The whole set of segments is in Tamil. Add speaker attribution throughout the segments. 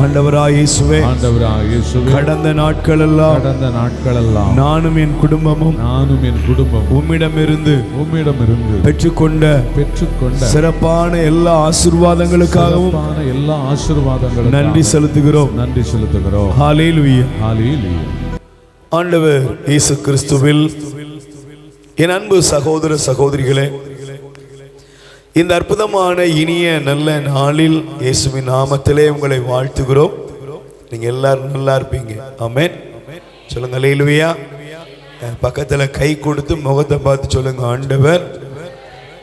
Speaker 1: ஆண்டவராய் இயேசுவே, கடந்த நாட்களெல்லாம் நானும் என் குடும்பமும் உம்மிடமிருந்து பெற்றுக்கொண்ட சிறப்பான எல்லா ஆசீர்வாதங்களுக்காகவும் நன்றி செலுத்துகிறோம். ஹல்லேலூயா. ஆண்டவர் இயேசு கிறிஸ்துவில் என் அன்பு சகோதர சகோதரிகளே, இந்த அற்புதமான இனிய நல்ல நாளில் இயேசுவின் நாமத்திலே உங்களை வாழ்த்துகிறோம். நீங்க எல்லாரும் நல்லா இருப்பீங்க. ஆமென். சொல்லுங்க ஹல்லேலூயா. பக்கத்துல கை கொடுத்து முகத்தை பார்த்து சொல்லுங்க, ஆண்டவர்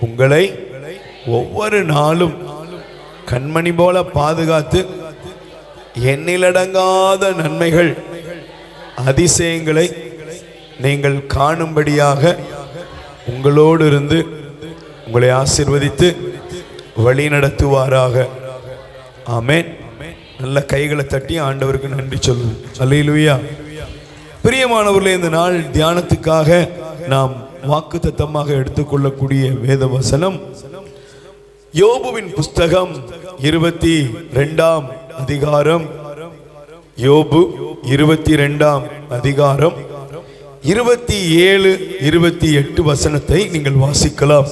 Speaker 1: உங்களை ஒவ்வொரு நாளும் கண்மணி போல பாதுகாத்து எண்ணிலடங்காத நன்மைகள் அதிசயங்களை நீங்கள் காணும்படியாக உங்களோடு இருந்து உங்களை ஆசீர்வதித்து வழி நடத்துவாராக. ஆமென். நல்ல கைகளை தட்டி ஆண்டவருக்கு நன்றி சொல்லுவோம். அல்லேலூயா. பிரியமானவர்களே, இந்த நாள் தியானத்துக்காக நாம் வாக்குத்தத்தமாக எடுத்துக்கொள்ளக்கூடிய வேத வசனம் யோபுவின் புஸ்தகம் 22ஆம் அதிகாரம். யோபு 22ஆம் அதிகாரம் 27, 28 வசனத்தை நீங்கள் வாசிக்கலாம்.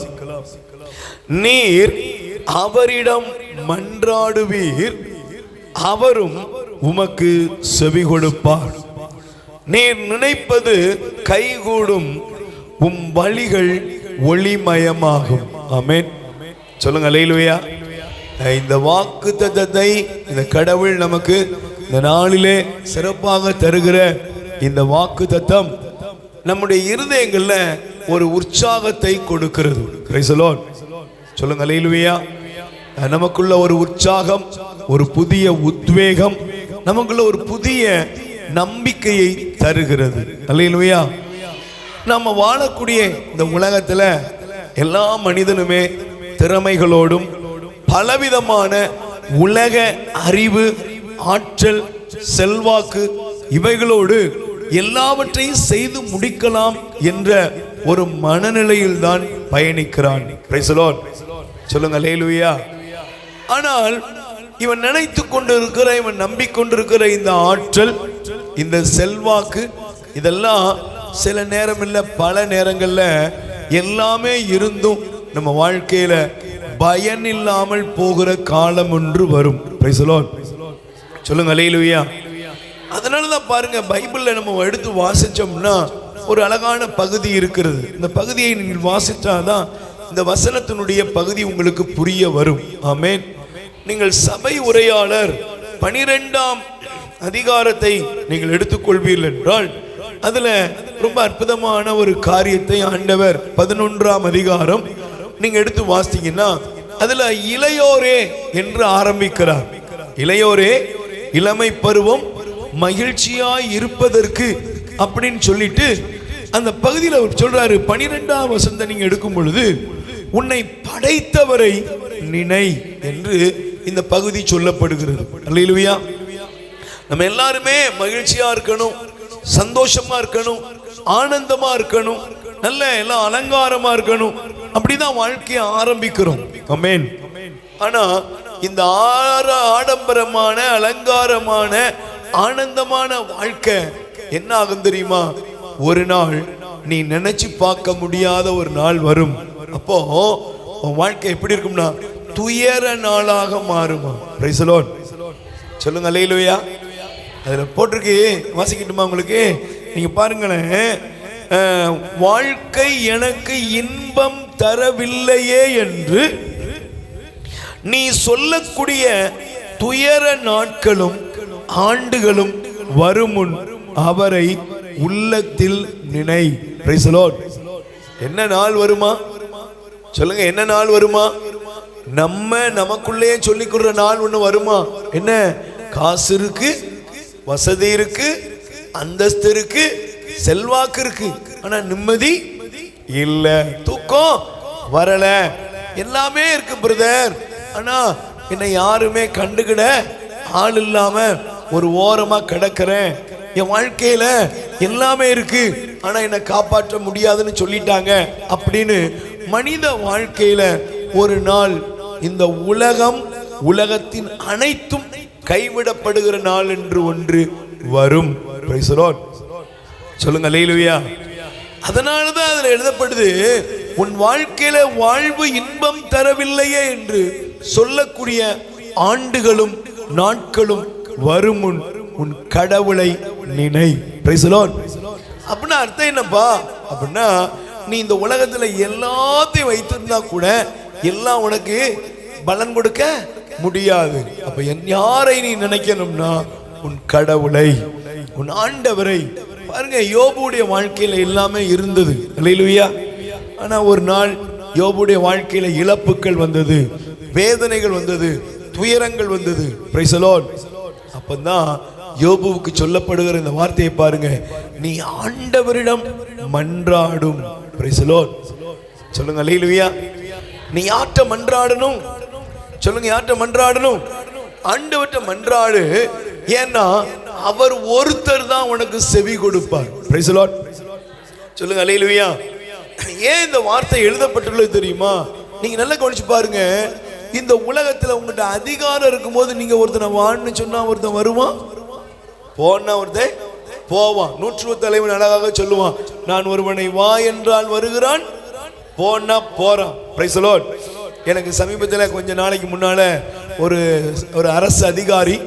Speaker 1: நீர் அவரிடம் மன்றாடுவீர், அவரும் உமக்கு செவி கொடுப்பார். நீர் நினைப்பது கைகூடும், உம் வழிகள் ஒளிமயமாகும். ஆமென். சொல்லுங்க அல்லேலூயா. இந்த வாக்குத்தத்தத்தை இந்த கடவுள் நமக்கு இந்த நாளிலே சிறப்பாக தருகிற இந்த வாக்குத்தத்தம் நம்முடைய இருதயங்கள்ல ஒரு உற்சாகத்தை கொடுக்கிறது. Price the lord. சொல்லுங்க அல்லேலூயா. நமக்குள்ள ஒரு உற்சாகம், ஒரு புதிய உத்வேகம், நமக்குள்ள ஒரு புதிய நம்பிக்கையை தருகிறது. அல்லேலூயா. நம்ம வாழக்கூடிய இந்த உலகத்துல எல்லா மனிதனுமே திறமைகளோடும் பலவிதமான உலக அறிவு, ஆற்றல், செல்வாக்கு இவைகளோடு எல்லாவற்றையும் செய்து முடிக்கலாம் என்ற ஒரு மனநிலையில் தான் பயணிக்கிறான். Price the lord. சொல்லுங்க அல்லேலூயா. ஆனால் இவன் நினைத்து கொண்டிருக்கிற, இவன் நம்பிக்கொண்டிருக்கிற இந்த ஆற்றல், இந்த செல்வாக்கு இதெல்லாம் சில நேரம் இல்ல பல நேரங்கள்ல எல்லாமே இருந்தும் நம்ம வாழ்க்கையில பயன் இல்லாமல் போகிற காலம் ஒன்று வரும். Price the lord. சொல்லுங்க அல்லேலூயா. அதனாலதான் பாருங்க, பைபிள்ல நம்ம எடுத்து வாசிச்சோம்னா ஒரு அழகான பகுதி இருக்கிறது. இந்த பகுதியை நீங்கள் வாசிச்சாதான் இந்த வசனத்தினுடைய பகுதி உங்களுக்கு புரிய வரும். ஆமென். நீங்கள் சபை உரையாளர் 12ஆம் அதிகாரத்தை நீங்கள் எடுத்துக்கொள்வீர்கள் என்றால் அதுல ரொம்ப அற்புதமான ஒரு காரியத்தை ஆண்டவர் 11ஆம் அதிகாரம் நீங்க எடுத்து வாசித்தீங்கன்னா அதுல இளையோரே என்று ஆரம்பிக்கிறார். இளையோரே, இளமை பருவம் மகிழ்ச்சியாய் இருப்பதற்கு அப்படின்னு சொல்லிட்டு அந்த பகுதியில் அவர் சொல்றாரு. 12ஆம் வசனத்தை நீங்க எடுக்கும் பொழுது உன்னை படைத்தவரை நினை என்று இந்த பகுதி சொல்லப்படுகிறது. அல்லேலூயா. நம்ம எல்லாருமே மகிழ்ச்சியா இருக்கணும், சந்தோஷமா இருக்கணும், ஆனந்தமா இருக்கணும், நல்ல எல்லாம் அலங்காரமா இருக்கணும். அப்படிதான் வாழ்க்கையை ஆரம்பிக்கிறோம். ஆமென். ஆனா இந்த ஆடம்பரமான, அலங்காரமான, ஆனந்தமான வாழ்க்கை என்ன ஆகும் தெரியுமா? ஒரு நாள் நீ நினைச்சு பார்க்க முடியாத ஒரு நாள் வரும். அப்போ உன் வாழ்க்கை எப்படி இருக்கும்னா துயர நாளாக மாறுமா. Price the lord. சொல்லுங்க அல்லேலூயா. அதுல போட்டிருக்கு, வாசிக்கட்டுமா உங்களுக்கு? நீங்க பாருங்களேன். வாழ்க்கை எனக்கு இன்பம் தரவில்லையே என்று நீ சொல்லக்கூடிய துயர நாட்களும் ஆண்டுகளும் வருமுன் அவரை உள்ளத்தில் நினை. Price the Lord. என்ன நாள் வருமா? சொல்லுங்க, என்ன நாள் வருமா? நம்ம நமக்குள்ளே சொல்லிக்கிற நாள் ஒண்ணு வருமா? என்ன? காசு இருக்கு, வசதி இருக்கு, அந்தஸ்து இருக்கு, செல்வாக்கு இருக்கு, ஆனா நிம்மதி இல்ல, தூக்கம் வரல, எல்லாமே இருக்கு பிரதர், ஆனா என்னை யாருமே கண்டுக்கிட ஆள் இல்லாம ஒரு ஓரமா கிடக்கிறேன். என் வாழ்க்கையில எல்லாமே இருக்கு, ஆனா என்னை காப்பாற்ற முடியாதுன்னு சொல்லிட்டாங்க அப்படின்னு மனித வாழ்க்கையில ஒரு நாள் இந்த உலகம், உலகத்தின் அனைத்தும் கைவிடப்படுகிற நாள் என்று ஒன்று வரும். Price the lord. சொல்லுங்க அல்லேலூயா. அதனாலதான் அதுல எழுதப்படுது, உன் வாழ்க்கையில வாழ்வு இன்பம் தரவில்லையே என்று சொல்லக்கூடிய ஆண்டுகளும் நாட்களும் வரும் முன் உன் கடவுளை நினை. Price the Lord. அப்படின்னா அர்த்தம் என்னப்பா அப்படின்னா, நீ இந்த உலகத்துல எல்லாத்தையும் வைத்திருந்தா கூட எல்லாம் உனக்கு பலன் கொடுக்க முடியாது. அப்ப யாரை நீ நினைக்கணும்னா உன் கடவுளை, உன் ஆண்டவரை. பாருங்க, யோபுடைய வாழ்க்கையில எல்லாமே இருந்தது. அல்லேலூயா. ஆனா ஒரு நாள் யோபுடைய வாழ்க்கையில இழப்புகள் வந்தது, வேதனைகள் வந்தது, துயரங்கள் வந்தது. Price the Lord. அப்பதான் யோபுவுக்கு சொல்லப்படுகிற இந்த வார்த்தையை பாருங்க, நீ ஆண்டவரிடம் மன்றாடும். Price the lord. சொல்லுங்க அல்லேலூயா. நீ யார்ட்ட மன்றாடணும்? சொல்லுங்க, யார்ட்ட மன்றாடணும்? ஆண்டவர்ட்ட மன்றாடு. ஏன்னா அவர் ஒருத்தர் தான் உனக்கு செவி கொடுப்பார். Price the lord. சொல்லுங்க அல்லேலூயா. ஏன் இந்த வார்த்தை எழுதப்பட்டுள்ளது தெரியுமா? நீங்க நல்லா கவனிச்சு பாருங்க. இந்த உலகத்துல உங்கள்கிட்ட அதிகாரம் இருக்கும்போது நீங்க ஒருத்தனை வான்னு சொன்னா ஒருத்தன் வருவான், போனா ஒருத்தன் போவான். 100 தலைவன் அழகாக சொல்லுவான், நான் ஒருவனை வா என்றால் வருகிறான், போனா போறான். Price the Lord. எனக்கு சமீபத்தில் கொஞ்ச நாளைக்கு முன்னால ஒரு அரசு அதிகாரி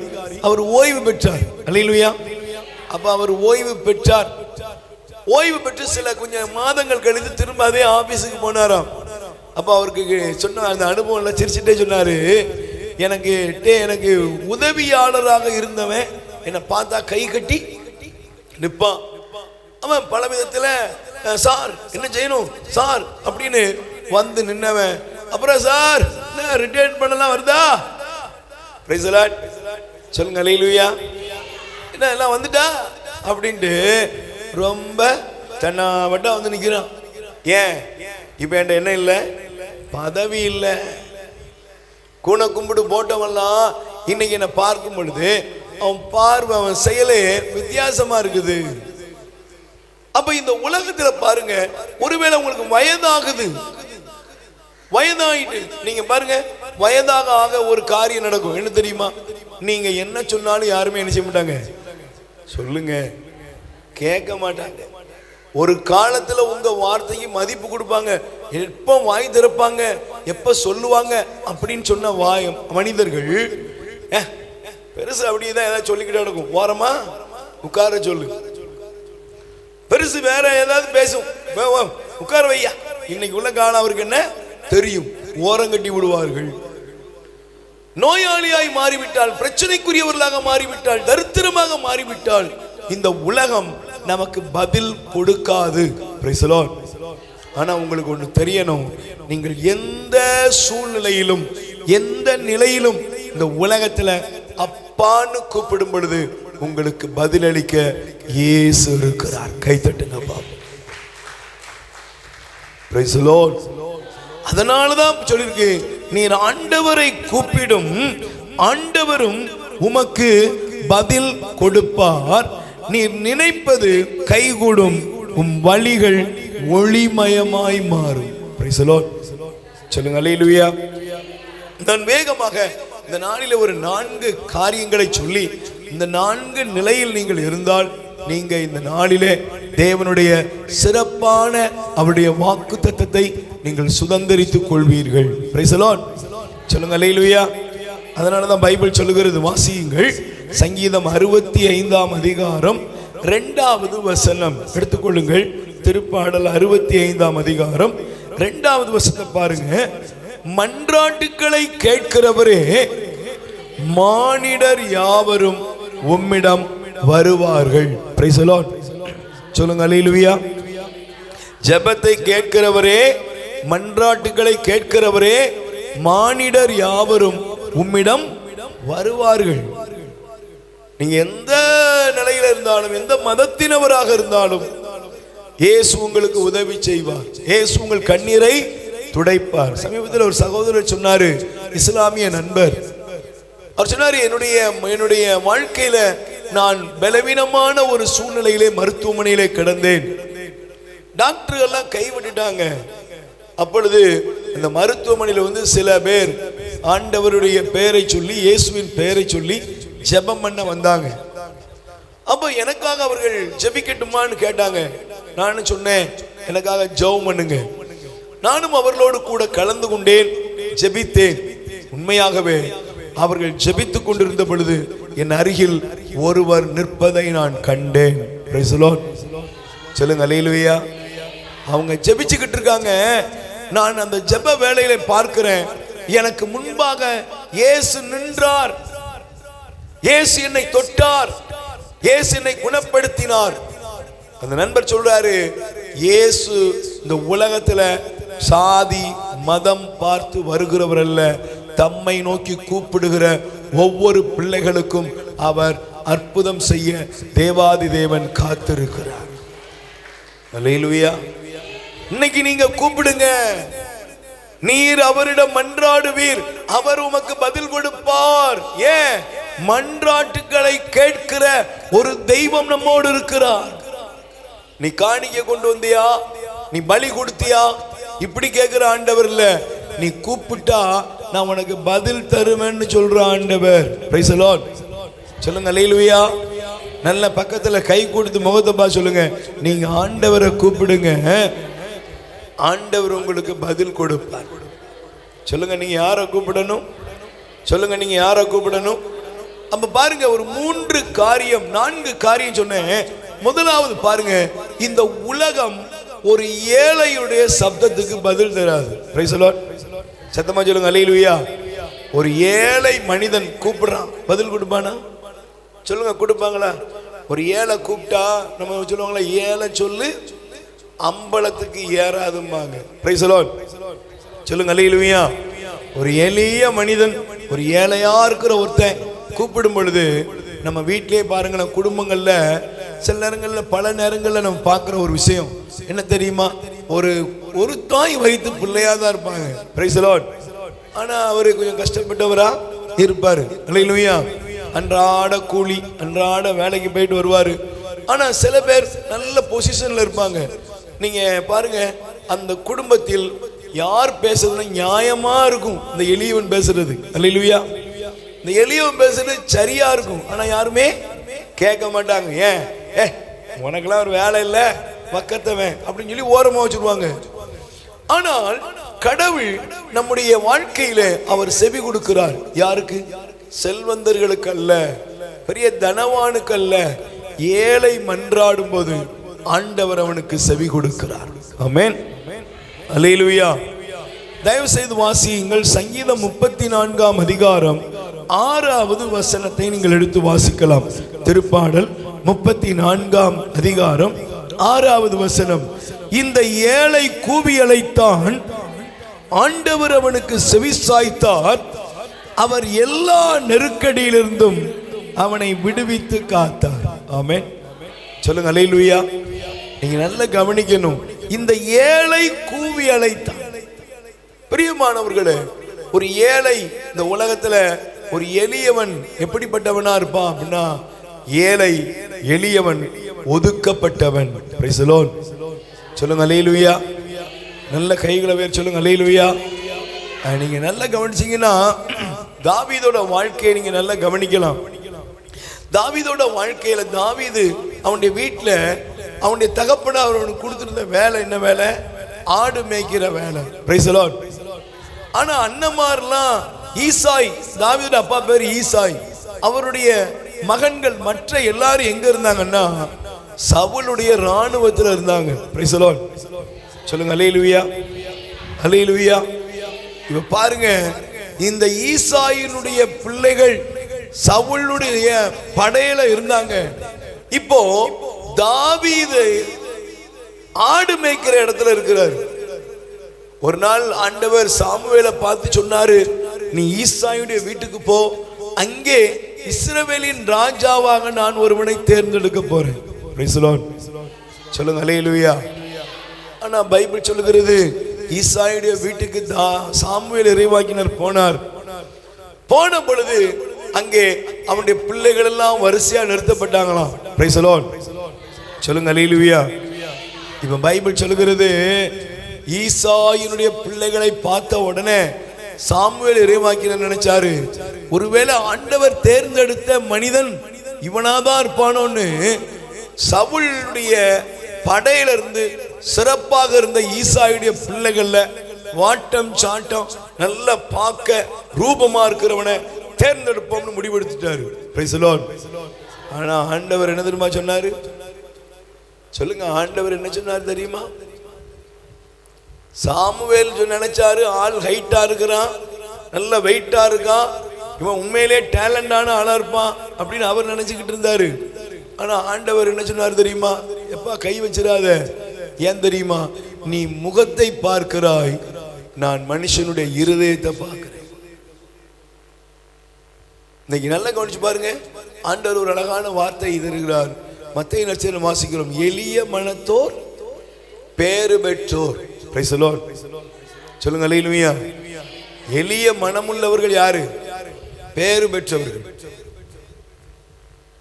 Speaker 1: அவர் ஓய்வு பெற்றார். அல்லேலூயா. அப்ப அவர் ஓய்வு பெற்றார். ஓய்வு பெற்று சில கொஞ்சம் மாதங்கள் கழித்து திரும்ப அதே ஆபீஸுக்கு போனாராம். அப்ப அவருக்கு சொன்ன அந்த அனுபவம் எல்லாம் சிரிச்சுட்டே சொன்னாரு, எனக்கு உதவியாளராக இருந்தவன் என்னை பார்த்தா கை கட்டி நிற்பான். அவன் பல விதத்துல சார் என்ன செய்யணும் சார் அப்படின்னு வந்து நின்னவன், அப்புறம் சார் ரிட்டையர்ட் பண்ணலாம் வருதா? Price the lord. சொல்லுங்க அல்லேலூயா. என்ன எல்லாம் வந்துட்டா அப்படின்ட்டு ரொம்ப தன்னாவட்டா வந்து நிக்கிறான். ஏன்? இப்ப என்கிட்ட என்ன இல்லை, பதவி இல்லை. கூன கும்பிடு போட்டவெல்லாம் இன்னைக்கு என்ன பார்க்கும் பொழுது அவன் பார்வை, அவன் செயலே வித்தியாசமா இருக்குது. அப்ப இந்த உலகத்துல பாருங்க, ஒருவேளை உங்களுக்கு வயதாகுது, வயதாயிட்டு நீங்க பாருங்க, வயதாக ஆக ஒரு காரியம் நடக்கும். என்ன தெரியுமா? நீங்க என்ன சொன்னாலும் யாருமே என்ன செய்ய மாட்டாங்க, சொல்லுங்க கேட்க மாட்டாங்க. ஒரு காலத்துல உங்க வார்த்தைக்கு மதிப்பு கொடுப்பாங்க, எப்ப வாய் திறப்பாங்க, எப்ப சொல்லுவாங்க அப்படின்னு சொன்ன மனிதர்கள் பெருசு அப்படிதான் ஏதாவது சொல்லிக்கிட்டே இருக்கும். ஓரமா உட்கார சொல்லு, பெருசு வேற ஏதாவது பேசும், உட்கார வையா. இன்னைக்கு உள்ள காலம் அவருக்கு என்ன தெரியும், ஓரங்கட்டி விடுவார்கள். நோயாளியாய் மாறிவிட்டால், பிரச்சனைக்குரியவர்களாக மாறிவிட்டால், தரித்திரமாக மாறிவிட்டால் இந்த உலகம் நமக்கு பதில் கொடுக்காது. Price the Lord. ஆனா உங்களுக்கு ஒன்று தெரியணும், நீங்கள் எந்த சூழ்நிலையிலும் எந்த நிலையிலும் இந்த உலகத்துல அப்பான்னு கூப்பிடும் பொழுது உங்களுக்கு பதிலளிக்க இயேசு இருக்கிறார். கைத்தட்டுங்க பாப்போம். Price the Lord. அதனாலதான் சொல்லிருக்கு, நீர் ஆண்டவரை கூப்பிடும், ஆண்டவரும் உமக்கு பதில் கொடுப்பார், நீர் நினைப்பது கைகூடும், உம் வழிகள் ஒளிமயமாய் மாறும். Price the lord. சொல்லுங்க அல்லேலூயா. நான் வேகமாக இந்த நாளில் ஒரு 4 காரியங்களை சொல்லி, இந்த 4 நிலையில் நீங்கள் இருந்தால் நீங்க இந்த நாளிலே தேவனுடைய சிறப்பான அவருடைய வாக்குத்தத்தத்தை நீங்கள் சுதந்தரித்துக் கொள்வீர்கள். Price the lord. சொல்லுங்க அல்லேலூயா. அதனாலதான் பைபிள் சொல்லுகிறது, வாசியுங்கள். சங்கீதம் 65ஆம் அதிகாரம் 2வது வசனம் எடுத்துக்கொள்ளுங்கள். திருப்பாடல் 65ஆம் அதிகாரம் 2வது வசனத்தை பாருங்க. மன்றாட்டுக்களை கேட்கிறவரே, மானிடர் யாவரும் உம்மிடம் வருவார்கள். Price the lord. சொல்லுங்க அல்லேலூயா. ஜெபத்தை கேட்கிறவரே, மன்றாட்டுக்களை கேட்கிறவரே, மானிடர் யாவரும் உம்மிடம் வருவார்கள். நீங்க எந்த நிலையில இருந்தாலும், எந்த மதத்தினவராக இருந்தாலும் இயேசு உங்களுக்கு உதவி செய்வார். இயேசு உங்கள் கண்ணீரை துடைப்பார். சமீபத்தில் ஒரு சகோதரர் சொன்னாரு, இஸ்லாமிய நண்பர், அவர் சொன்னாரு, என்னுடைய வாழ்க்கையில நான் பலவீனமான ஒரு சூழ்நிலையிலே மருத்துவமனையிலே கிடந்தேன். டாக்டர் எல்லாம் கைவிட்டுட்டாங்க. அப்பொழுது இந்த மருத்துவமனையில் சில பேர் ஆண்டவருடைய பெயரை சொல்லி, இயேசுவின் பெயரை சொல்லி ஜெபம் பண்ண வந்தாங்க. அப்ப எனக்காக அவர்கள் ஜெபிக்கட்டுமான்னு கேட்டாங்க. நானும் சொன்னேன், எனக்காக ஜெபம் பண்ணுங்க. நானும் அவர்களோடு கூட கலந்து கொண்டேன், ஜெபித்தேன். உண்மையாகவே அவர்கள் ஜெபித்துக் கொண்டிருந்த பொழுது என் அருகில் ஒருவர் நிற்பதை நான் கண்டேன். Price the lord. சொல்லுங்க அல்லேலூயா. அவங்க ஜெபிச்சுக்கிட்டு இருக்காங்க. நான் அந்த ஜெப வேளையில பார்க்கிறேன், எனக்கு முன்பாக இயேசு நின்றார். இயேசு என்னை தொட்டார், இயேசு என்னை குணப்படுத்தினார். அந்த நண்பர் சொல்றாரு, இயேசு இந்த உலகத்துல சாதி மதம் பார்த்து வருகிறவர் அல்ல, தம்மை நோக்கி கூப்பிடுகிற ஒவ்வொரு பிள்ளைகளுக்கும் அவர் அற்புதம் செய்ய தேவாதி தேவன் காத்திருக்கிறார். அல்லேலூயா. இன்னைக்கு நீங்க கூப்பிடுங்க, நீர் அவரிடம் மன்றாடுவீர், அவர் உமக்கு பதில் கொடுப்பார். ஏன்? மன்றாட்டுக்களை கேட்கிற ஒரு தெய்வம் நம்மோடு இருக்கிறார். நீ காணிக்கை கொண்டு வந்தியா, நீ பலி கொடுத்தியா, இப்படி கேட்கிற ஆண்டவர் இல்ல. நீ கூப்பிட்டா நான் உனக்கு பதில் தருவேன்னு சொல்ற ஆண்டவர். Price the lord. சொல்லுங்க அல்லேலூயா. நல்ல பக்கத்துல கை கொடுத்து முகத்தை பார்த்து சொல்லுங்க, நீங்க ஆண்டவரை கூப்பிடுங்க, ஆண்டவர் உங்களுக்கு பதில் கொடுப்பார். சொல்லுங்க, நீங்க யாரை கூப்பிடணும்? சொல்லுங்க, நீங்க யாரை கூப்பிடணும்? அப்ப பாருங்க, ஒரு 3 காரியம் 4 காரியம் சொன்னேன். முதலாவது பாருங்க, இந்த உலகம் ஒரு ஏழையுடைய சப்தத்துக்கு பதில் தராது. Price the Lord. சத்தமா சொல்லுங்க அல்லேலூயா. ஒரு ஏழை மனிதன் கூப்பிடுறான், பதில் கொடுப்பானா? சொல்லுங்க, கொடுப்பாங்களா? ஒரு ஏழை கூப்பிட்டா நம்ம சொல்லுவாங்களா, ஏழை சொல்லு அம்பலத்துக்கு ஏறாதும்பாங்க. Price the lord. சொல்லுங்க அல்லேலூயா. ஒரு எளிய மனிதன், ஒரு ஏழையா இருக்கிற ஒருத்தன் கூப்பிடும் பொழுது நம்ம வீட்டிலே பாருங்களேன், குடும்பங்கள்ல சில நேரங்கள்ல பல நேரங்கள்ல நம்ம பார்க்குற ஒரு விஷயம் என்ன தெரியுமா? ஒரு தாய் வயிற்று பிள்ளையா தான் இருப்பாங்க. Price the Lord. ஆனா அவரு கொஞ்சம் கஷ்டப்பட்டவரா இருப்பாரு. அல்லேலூயா. அன்றாட கூலி, அன்றாட வேலைக்கு போயிட்டு வருவாரு. ஆனா சில பேர் நல்ல பொசிஷன்ல இருப்பாங்க. நீங்க பாருங்க, அந்த குடும்பத்தில் யார் பேசுறதுன்னா நியாயமா இருக்கும் இந்த எளியவன் பேசுறது. அல்லேலூயா. இந்த எளியவன் பேசுறது சரியா இருக்கும், ஆனா யாருமே கேட்க மாட்டாங்க. ஏன்? உனக்கெல்லாம் ஒரு வேலை இல்லை, பக்கத்தவன் அப்படின்னு சொல்லி ஓரமா வச்சிருவாங்க. ஆனால் கடவுள் நம்முடைய வாழ்க்கையில அவர் செவி கொடுக்கிறார். யாருக்கு? செல்வந்தர்களுக்கு அல்ல, பெரிய தனவானுக்கு அல்ல. ஏழை மன்றாடும் போது ஆண்டவர் அவனுக்கு செவி கொடுக்கிறார். ஆமென். அல்லேலூயா. தயவு செய்து வாசியுங்கள். சங்கீதம் 34ஆம் அதிகாரம் 6வது வசனத்தை நீங்கள் எடுத்து வாசிக்கலாம். திருப்பாடல் 34ஆம் அதிகாரம் 6வது வசனம். இந்த ஏழை கூவி அழைத்தான், ஆண்டவர் அவனுக்கு செவிசாய்த்தார், அவர் எல்லா நெருக்கடியிலிருந்தும் அவனை விடுவித்து காத்தார். ஆமென். சொல்லுங்க அல்லேலூயா. நீங்க நல்லா கவனிக்கணும். இந்த ஏழை கூவி அழைத்தான். பிரியமானவர்களே, ஒரு ஏழை இந்த உலகத்துல ஒரு எளியவன் எப்படிப்பட்டவனா இருப்பான் அப்படின்னா, ஏழை எளியவன் ஒதுக்கப்பட்டவன். Price the lord. சொல்லுங்க அல்லேலூயா. நல்ல கைகளை வேர் சொல்லுங்க அல்லேலூயா. நீங்க நல்லா கவனிச்சீங்கன்னா தாவீதோட வாழ்க்கையை நீங்க நல்லா கவனிக்கலாம். தாவீதோட வாழ்க்கையில தாவீது அவனுடைய வீட்டுல அவனுடைய தகப்பன அவனுக்கு கொடுத்திருந்த வேலை என்ன வேலை? ஆடு மேய்க்கிற வேலை. Price the Lord. ஆனா அண்ணமார்லாம் ஈசாய், தாவீதோட அப்பா பேர் ஈசாய், அவருடைய மகன்கள் மற்ற எல்லாரும் எங்க இருந்தாங்கன்னா சவுலுடைய ராணுவத்தில் இருந்தாங்க. Price the lord. சொல்லுங்க அல்லேலூயா. அல்லேலூயா. இப்ப பாருங்க, இந்த ஈசாயினுடைய பிள்ளைகள் சவுலுடைய படையில இருந்தாங்க. இப்போ தாவீது ஆடு மேய்க்கிற இடத்துல இருக்கிறார். ஒரு நாள் ஆண்டவர் சாமுவேலை பார்த்து சொன்னாரு, நீ ஈசாயுடைய வீட்டுக்கு போ, அங்கே இஸ்ரவேலின் ராஜாவாக நான் ஒருவனை தேர்ந்தெடுக்க போறேன். Price the lord. சொல்லுங்க அல்லேலூயா. ஆனா பைபிள் சொல்லுகிறது, ஈசாயுடைய வீட்டுக்கு சாமுவேல் இறைவாக்கினர் போனார். போன பொழுது அங்கே அவனுடைய பிள்ளைகள் எல்லாம் வரிசையா நிறுத்தப்பட்டாங்களாம். Price the lord. சொல்லுங்க அல்லேலூயா. இப்ப பைபிள் சொல்லுகிறது, ஈசாயினுடைய பிள்ளைகளை பார்த்த உடனே சாமுவேல் இறைவாக்கினர் நினைச்சாரு, ஒருவேளை ஆண்டவர் தேர்ந்தெடுத்த மனிதன் இவனாதான் இருப்பானோன்னு சவுளுடைய படையில இருந்து சிறப்பாக இருந்த ஈசாயுடைய பிள்ளைகள்ல வாட்டம் சாட்டம் நல்ல பார்க்க ரூபமா இருக்கிறவனை தேர்ந்தெடுப்போம்னு முடிவெடுத்துட்டாரு. Price the Lord. ஆனா ஆண்டவர் என்ன தெரியுமா சொன்னாரு? சொல்லுங்க, ஆண்டவர் என்ன சொன்னார் தெரியுமா? சாமுவேல் நினைச்சாரு ஆள் ஹைட்டா இருக்கிறான், நல்ல வெயிட்டா இருக்கான், இவன் உண்மையிலே டேலண்டான ஆளா இருப்பான் அப்படின்னு அவர் நினைச்சுக்கிட்டு இருந்தாரு. ஆனா ஆண்டவர் என்ன சொன்னார் தெரியுமா? எப்பா கை வச்சிடாத. ஏன் தெரியுமா? நீ முகத்தை பார்க்கிறாய், நான் மனுஷனுடைய இருதயத்தை பார்க்கிறேன். இன்னைக்கு நல்லா கவனிச்சு பாருங்க. ஆண்டவர் ஒரு அழகான வார்த்தை தருகிறார். மத்தேயு நற்செய்தியில் வாசிக்கிறோம், எளிய மனத்தோர் பேறு பெற்றோர். Price the lord. சொல்லுங்க அல்லேலூயா. எளிய மனமுள்ளவர்கள் யாரு? பேறு பெற்றவர்கள்.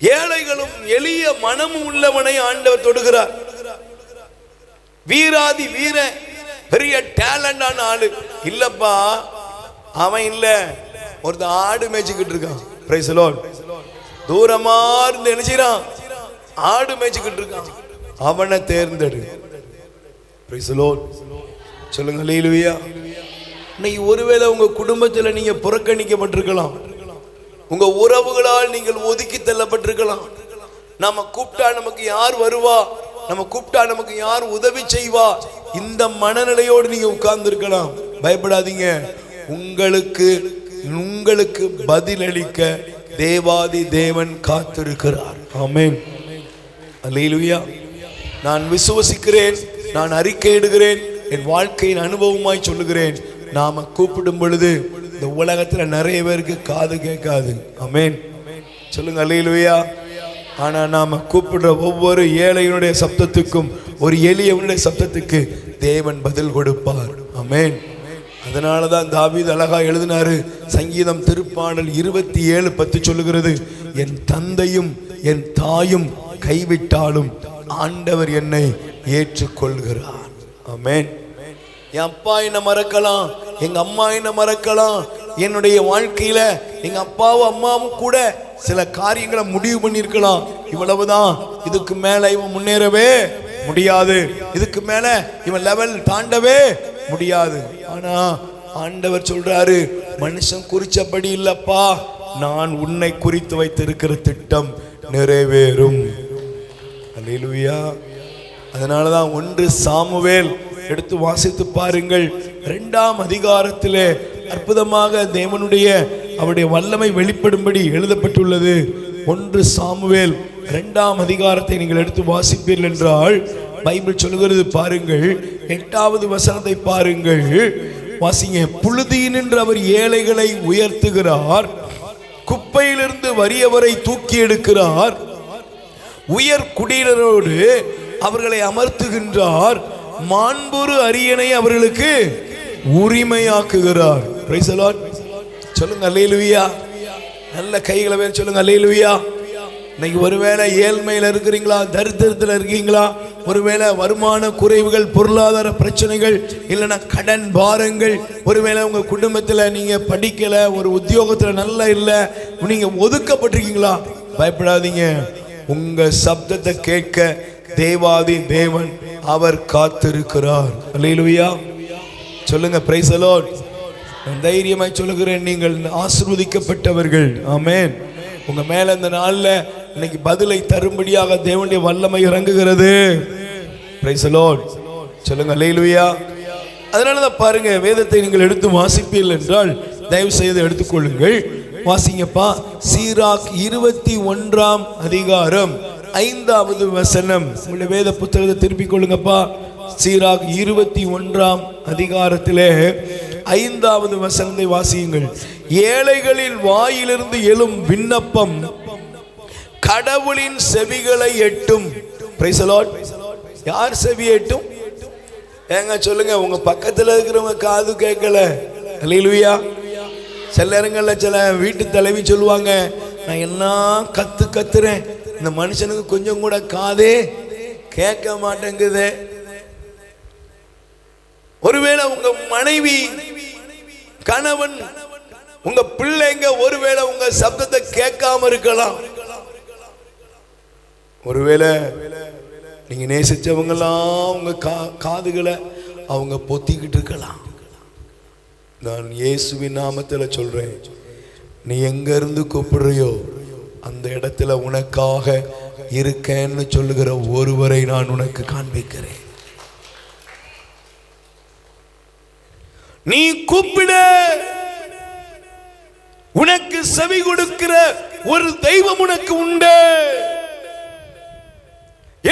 Speaker 1: ஏழைகளும் எளிய மனமும் உள்ளவனை ஆண்டவர் தொடுகிறார். வீராதி வீர பெரிய டேலண்டான ஆளு இல்லப்பா, அவன் இல்ல, ஒருத்தன் ஆடு மேய்ச்சிக்கிட்டு இருக்கான். Price the Lord. தூரமா இருந்து என்ன செய்றான்? ஆடு மேய்ச்சிக்கிட்டு இருக்கான். அவனை தேர்ந்தெடு. Price the lord. சொல்லுங்க அல்லேலூயா. இன்னைக்கு ஒருவேளை உங்க குடும்பத்துல நீங்க புறக்கணிக்கப்பட்டிருக்கலாம், உங்க உறவுகளால் நீங்கள் ஒதுக்கி தள்ளப்பட்டிருக்கலாம். நாம கூப்பிட்டா நமக்கு யார் வருவா, நம்ம கூப்பிட்டா நமக்கு யார் உதவி செய்வா, இந்த மனநிலையோடு நீங்க உட்கார்ந்து இருக்கலாம். பயப்படாதீங்க. உங்களுக்கு பதிலளிக்க தேவாதி தேவன் காத்திருக்கிறார். ஆமென். அல்லேலூயா. நான் விசுவசிக்கிறேன், நான் அறிக்கையிடுகிறேன், என் வாழ்க்கையின் அனுபவமாய் சொல்லுகிறேன், நாம கூப்பிடும் பொழுது இந்த உலகத்துல நிறைய பேருக்கு காது கேட்காது. ஆமென். சொல்லுங்க அல்லேலூயா. ஆனா நாம கூப்பிடுற ஒவ்வொரு ஏழையினுடைய சப்தத்துக்கும், ஒரு எளியவனுடைய சப்தத்துக்கு தேவன் பதில் கொடுப்பார். ஆமென். அதனாலதான் தாவீது அழகா எழுதினாரு. சங்கீதம் திருப்பாடல் 27:10 சொல்லுகிறது, என் தந்தையும் என் தாயும் கைவிட்டாலும் ஆண்டவர் என்னை ஏற்றுக்கொள்கிறார். ஆமென். என் அப்பா என்ன மறக்கலாம், எங்க அம்மா என்ன மறக்கலாம், என்னுடைய வாழ்க்கையில எங்க அப்பாவும் அம்மாவும் கூட சில காரியங்களை முடிவு பண்ணிருக்கலாம். இவ்வளவுதான், இதுக்கு மேல இவன் முன்னேறவே முடியாது, இதுக்கு மேல இவன் லெவல் தாண்டவே முடியாது. ஆனா ஆண்டவர் சொல்றாரு, மனுஷன் குறிச்சபடி இல்லப்பா, நான் உன்னை குறித்து வைத்திருக்கிற திட்டம் நிறைவேறும். அல்லேலூயா. அதனாலதான் 1 சாமுவேல் எடுத்து வாசித்து பாருங்கள். 2ஆம் அதிகாரத்திலே அற்புதமாக தேவனுடைய அவருடைய வல்லமை வெளிப்படும்படி எழுதப்பட்டுள்ளது. 1 சாமுவேல் 2ஆம் அதிகாரத்தை நீங்கள் எடுத்து வாசிப்பீர்கள் என்றால் பைபிள் சொல்லுகிறது பாருங்கள். 8வது வசனத்தை பாருங்கள், வாசிங்க. புழுதியினின்று அவர் ஏழைகளை உயர்த்துகிறார், குப்பையிலிருந்து வறியவரை தூக்கி எடுக்கிறார், உயர் குடியினரோடு அவர்களை அமர்த்துகின்றார், மாண்புறு அரியணை அவர்களுக்கு உரிமையாக்குகிறார். Price the lord. சொல்லுங்க அல்லேலூயா. நல்ல கைகளை வேற சொல்லுங்க அல்லேலூயா. இன்னைக்கு ஒருவேளை ஏழ்மையில் இருக்கிறீங்களா, தரித்திரத்தில் இருக்கீங்களா, ஒருவேளை வருமான குறைவுகள், பொருளாதார பிரச்சனைகள், இல்லைன்னா கடன் பாரங்கள், ஒருவேளை உங்க குடும்பத்தில் நீங்க படிக்கல, ஒரு உத்தியோகத்தில் நல்லா இல்லை, நீங்க ஒதுக்கப்பட்டிருக்கீங்களா, பயப்படாதீங்க. உங்க சப்தத்தை கேட்க தேவாதி தேவன் அவர் காத்திருக்கிறார். அல்லேலூயா. சொல்லுங்க பிரைஸ் தி லார்ட். தைரியமாய் சொல்லுகிறேன், நீங்கள் ஆசீர்வதிக்கப்பட்டவர்கள். ஆமென். உங்க மேல இந்த நாள்ல இன்னைக்கு பதிலை தரும்படியாக தேவனுடைய வல்லமை இறங்குகிறது. Price the lord. சொல்லுங்க அல்லேலூயா. அதனாலதான் பாருங்க, வேதத்தை நீங்கள் எடுத்து வாசிப்பீர்கள் என்றால் தயவு செய்து எடுத்துக்கொள்ளுங்கள், வாசிங்கப்பா. சீராக் 21ஆம் அதிகாரம் 5வது வசனம். உங்களுடைய வேத புத்தகத்தை திருப்பிக் கொள்ளுங்கப்பா. சீராக் 21ஆம் அதிகாரத்திலே 5வது வசனத்தை வாசியுங்கள். ஏழைகளின் வாயிலிருந்து எழும் விண்ணப்பம் கடவுளின் செவிகளை எட்டும். Price the Lord. யார் செவி எட்டும்? ஏங்க சொல்லுங்க, உங்க பக்கத்துல இருக்கிறவங்க காது கேட்கல. அல்லேலூயா. சில நேரங்களில் சில வீட்டு தலைவி சொல்லுவாங்க, நான் என்ன கத்துறேன், இந்த மனுஷனுக்கு கொஞ்சம் கூட காதே கேட்க மாட்டேங்குது. ஒருவேளை உங்க மனைவி கணவன், உங்க பிள்ளைங்க ஒருவேளை உங்க சப்தத்தை கேட்காம இருக்கலாம். ஒருவேளை நீங்க நேசிச்சவங்கலாம் உங்க காதுகளை அவங்க பொத்திக்கிட்டு இருக்கலாம். நான் இயேசுவின் நாமத்துல சொல்றேன், நீ எங்க இருந்து கூப்பிடுறியோ அந்த இடத்துல உனக்காக இருக்கேன்னு சொல்லுகிற ஒருவரை நான் உனக்கு காண்பிக்கிறேன். நீ கூப்பிடு, உனக்கு செவி கொடுக்கிற ஒரு தெய்வம் உனக்கு உண்டு.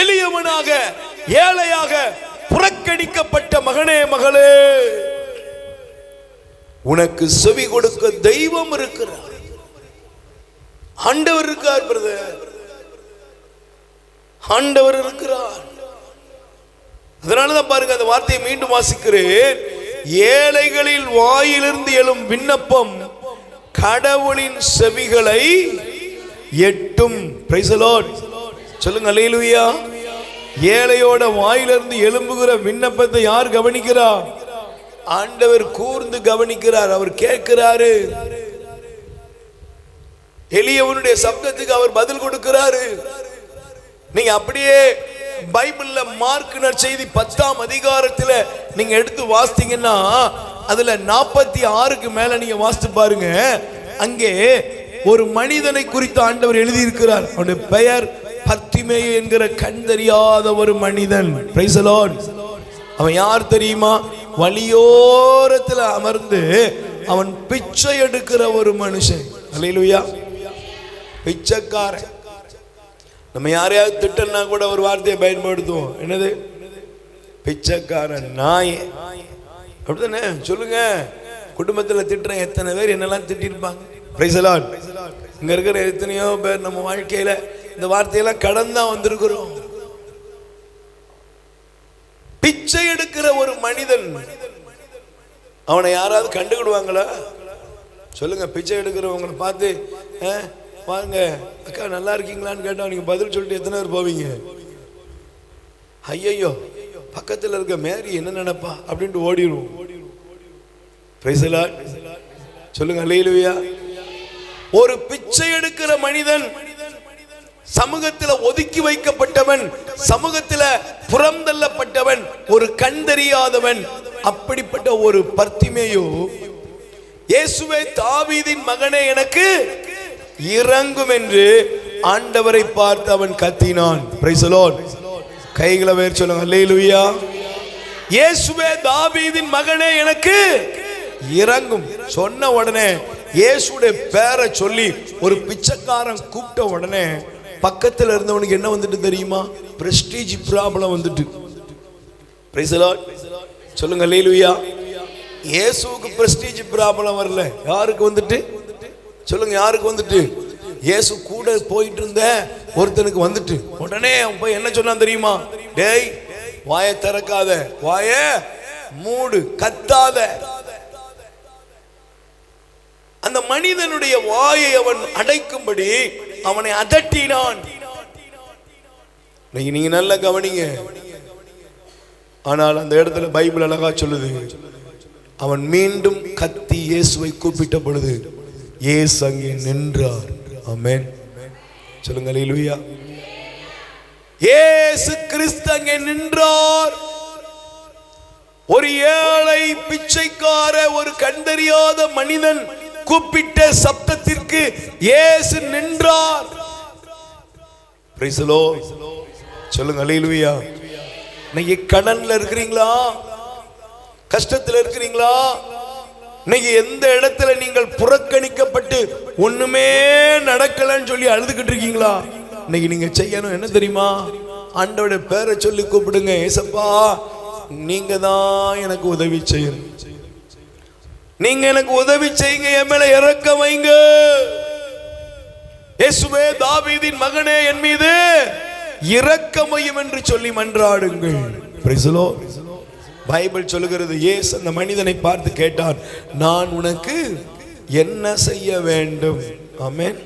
Speaker 1: எளியவனாக, ஏழையாக, புறக்கணிக்கப்பட்ட மகனே, மகளே, உனக்கு செவி கொடுக்க தெய்வம் இருக்கிறார். ஆண்டவர் இருக்கார் பிரதர், ஆண்டவர் இருக்கிறார். அதனாலதான் பாருங்க, அந்த வார்த்தையை மீண்டும் வாசிக்கிறேன். ஏழைகளில் வாயிலிருந்து எழும் விண்ணப்பம் கடவுளின் செவிகளை எட்டும். Price the lord. சொல்லுங்க அல்லேலூயா. ஏழையோட வாயிலிருந்து எழும்புகிற விண்ணப்பத்தை யார் கவனிக்கிறார்? ஆண்டவர் கூர்ந்து கவனிக்கிறார். அவர் கேட்கிறாரு. எளியவனுடைய சப்தத்துக்கு அவர் பதில் கொடுக்கிறாரு. நீங்க அப்படியே பைபிள்ல மார்க் நற்செய்தி 10ஆம் அதிகாரத்துல நீங்க எடுத்து வாசித்தீங்கன்னா அதுல 46க்கு மேல நீங்க வாசித்து பாருங்க. அங்கே ஒரு மனிதனை குறித்து ஆண்டவர் எழுதி இருக்கிறார். அவனுடைய பெயர் பர்த்திமேயு என்கிற கண் தெரியாத ஒரு மனிதன். Price the Lord. அவன் யார் தெரியுமா? வழியோரத்துல அமர்ந்து அவன் பிச்சை எடுக்கிற ஒரு மனுஷன். அல்லேலூயா. பிச்சைக்காரன். நம்ம யாரையாவது திட்டனா கூட ஒரு வார்த்தையை பயன்படுத்துவோம். என்னது? பிச்சைக்காரன், நாய். அப்படித்தானே? சொல்லுங்க. குடும்பத்தில் திட்டுறேன், எத்தனை பேர் என்னெல்லாம் திட்டிருப்பாங்க. Price the Lord. இங்க இருக்கிற எத்தனையோ பேர் நம்ம வாழ்க்கையில இந்த வார்த்தையெல்லாம் கடந்து தான் வந்திருக்கிறோம். பிச்சை எடுக்கிற ஒரு மனிதன், அவனை யாராவது கண்டுக்கிடுவாங்களா? சொல்லுங்க. பிச்சை எடுக்கிறவங்களை பார்த்து வாங்க அக்கா நல்லா இருக்கீங்களான்னு கேட்டா நீங்க பதில் சொல்லிட்டு எத்தனை பேர் போவீங்க? ஐயோ பக்கத்தில் இருக்க மேரி என்ன நினைப்பா அப்படின்ட்டு ஓடிடுவோம். Praise the lord. சொல்லுங்க அல்லேலூயா. ஒரு பிச்சை எடுக்கிற மனிதன், சமூகத்தில் ஒதுக்கி வைக்கப்பட்டவன், சமூகத்தில் புறம் தள்ளப்பட்டவன், ஒரு கண் தெரியாதவன். அப்படிப்பட்ட ஒரு பர்த்திமேயு, இயேசுவே தாவீதின் மகனே எனக்கு இறங்கும் என்று ஆண்டவரை பார்த்து அவன் கத்தினான். Price the Lord. கைகளை வேர் சொல்லுங்க அல்லேலூயா. இயேசுவே தாவீதின் மகனே எனக்கு இறங்கும் சொன்ன உடனே, இயேசுடைய பேரை சொல்லி ஒரு பிச்சைக்காரன் கூப்பிட்ட உடனே பக்கத்தில் இருந்தவனுக்கு என்ன வந்துட்டு தெரியுமா? பிரஸ்டீஜ் ப்ராப்ளம் வந்துட்டு. Price the lord. சொல்லுங்க அல்லேலூயா. இயேசுவுக்கு பிரஸ்டீஜ் ப்ராப்ளம் வரல. யாருக்கு வந்துட்டு? சொல்லுங்க. யாருக்கு வந்துட்டு? இயேசு கூட போயிட்டு இருந்த ஒருத்தனுக்கு வந்துட்டு. உடனே அவன் போய் என்ன சொன்னான் தெரியுமா? டேய், வாயை திறக்காத, வாயை மூடு, கத்தாத. அந்த மனிதனுடைய வாயை அவன் அடைக்கும்படி அவனை அதட்டினான். நீங்க நல்லா கவனிங்க. ஆனால் அந்த இடத்துல பைபிள் அழகா சொல்லுது, அவன் மீண்டும் கத்தி இயேசுவை கூப்பிட்ட பொழுது இயேசு அங்கே நின்றார். ஆமென். சொல்லுங்க அல்லேலூயா. இயேசு கிறிஸ்து அங்கே நின்றார். ஒரு ஏழை பிச்சைக்கார, ஒரு கண் தெரியாத மனிதன் கூப்பிட்ட சப்தத்திற்கு இயேசு நின்றார். Price the lord. சொல்லுங்க அல்லேலூயா. நீங்க கடன்ல இருக்கிறீங்களா? கஷ்டத்தில் இருக்கிறீங்களா? இன்னைக்கு எந்த இடத்துல நீங்கள் புறக்கணிக்கப்பட்டு ஒண்ணுமே நடக்கலன்னு சொல்லி அழுதுகிட்டு இருக்கீங்களா? இன்னைக்கு நீங்க செய்யணும் என்ன தெரியுமா? ஆண்டவருடைய பேரை சொல்லி கூப்பிடுங்க. ஏசப்பா, நீங்க தான் எனக்கு உதவி செய்யணும். நீங்க எனக்கு உதவி செய்யுங்க, என் மேல இரக்கம் வைங்க. இயேசுவே தாவீதின் மகனே, என் மீது இரக்கம் வையும் என்று சொல்லி மன்றாடுங்கள். Praise the lord. பைபிள் சொல்லுகிறது, இயேசு அந்த மனிதனை பார்த்து கேட்டார், நான் உனக்கு என்ன செய்ய வேண்டும்? ஆமென்.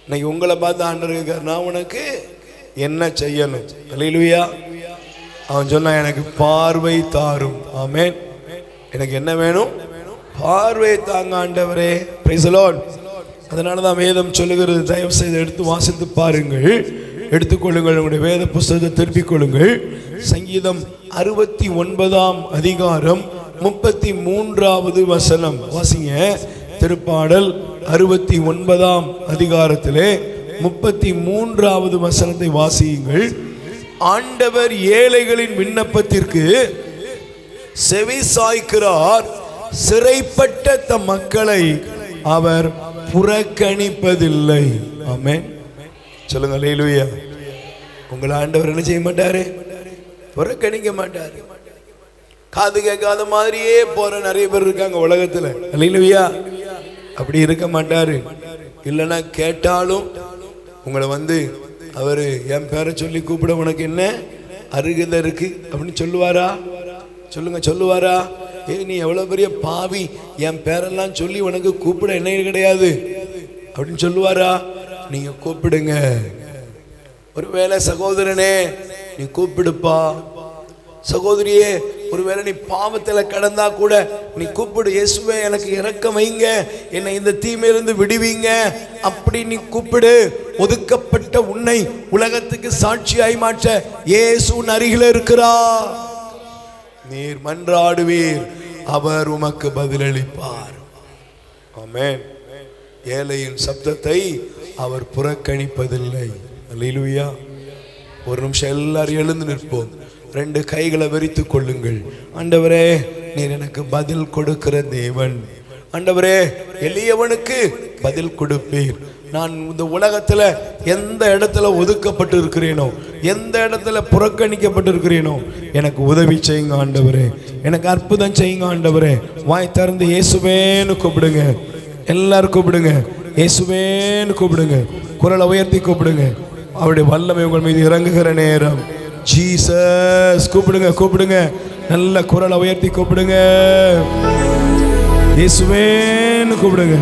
Speaker 1: இன்னைக்கு உங்களை பார்த்து ஆண்டவர் கேட்கிறார், நான் உனக்கு என்ன செய்யணும்? அல்லேலூயா. அவன் சொன்னான், எனக்கு பார்வை தாரும். ஆமென். எனக்கு என்ன வேணும்? பார்வை தாங்க ஆண்டவரே. Price the Lord. அதனால தான் வேதம் சொல்லுகிறது, தயவு செய்து எடுத்து வாசித்து பாருங்கள், எடுத்துக்கொள்ளுங்கள், உங்களுடைய வேத புஸ்தகத்தை திருப்பிக் கொள்ளுங்கள். சங்கீதம் 69ஆம் அதிகாரம் 33வது வசனம் வாசிங்க. திருப்பாடல் 69ஆம் அதிகாரத்திலே 33வது வசனத்தை வாசியுங்கள். ஆண்டவர் ஏழைகளின் விண்ணப்பத்திற்கு செவி சாய்க்கிறார், சிறைப்பட்ட தம் மக்களை அவர் புறக்கணிப்பதில்லை. ஆமென். சொல்லுங்க அல்லேலூயா. உங்களை ஆண்டவர் என்ன செய்ய மாட்டாரு? புறக்கணிக்க மாட்டாரு. காது கேட்காத மாதிரியே போற நிறைய பேர் இருக்காங்க உலகத்துல. அல்லேலூயா. அப்படி இருக்க மாட்டாரு. இல்லைன்னா கேட்டாலும் உங்களை அவரு என் பேரை சொல்லி கூப்பிட உனக்கு என்ன அருகதை இருக்கு அப்படின்னு சொல்லுவாரா? சொல்லுங்க, சொல்லுவாரா? நீ எவ்வளவு பெரிய பாவி, என் பேரெல்லாம் சொல்லி உனக்கு கூப்பிட என்ன கிடையாது அப்படின்னு சொல்லுவாரா? நீங்க கூப்பிடுங்க. ஒருவேளை சகோதரனே நீ கூப்பிடுப்பா, சகோதரியே ஒருவேளை நீ பாவத்துல கடந்தா கூட நீ கூப்பிடு. இயேசுவே எனக்கு இரக்கம் வைங்க, என்னை இந்த தீமையிலிருந்து விடுவீங்க அப்படி நீ கூப்பிடு. ஒதுக்கப்பட்ட உன்னை உலகத்துக்கு சாட்சியாய் மாற்ற இயேசு அருகில் இருக்கிறார். நீர் மன்றாடுவீர், அவர் உமக்கு பதிலளிப்பார். ஆமென். ஏழையின் சப்தத்தை அவர் புறக்கணிப்பதில்லை. அல்லேலூயா. ஒரு நிமிஷம் எல்லாரும் எழுந்து நிற்போம். 2 கைகளை விரித்துக் கொள்ளுங்கள். ஆண்டவரே நீர் எனக்கு பதில் கொடுக்கிற தேவன். ஆண்டவரே எளியவனுக்கு பதில் கொடுப்பீர். நான் இந்த உலகத்துல எந்த இடத்துல ஒதுக்கப்பட்டு இருக்கிறேனோ, எந்த இடத்துல புறக்கணிக்கப்பட்டு இருக்கிறேனோ எனக்கு உதவி செய்யுங்க ஆண்டவரே, எனக்கு அற்புதம் செய்யுங்க ஆண்டவரே. வாய் திறந்து இயேசுவேன்னு கூப்பிடுங்க. எல்லாரும் கூப்பிடுங்க, இயேசுவேன்னு கூப்பிடுங்க. குரலை உயர்த்தி கூப்பிடுங்க. அவருடைய வல்லமை உங்கள் மீது இறங்குகிற நேரம். ஜீசஸ் கூப்பிடுங்க, கூப்பிடுங்க. நல்ல குரலை உயர்த்தி கூப்பிடுங்க. இயேசுவேன்னு கூப்பிடுங்க.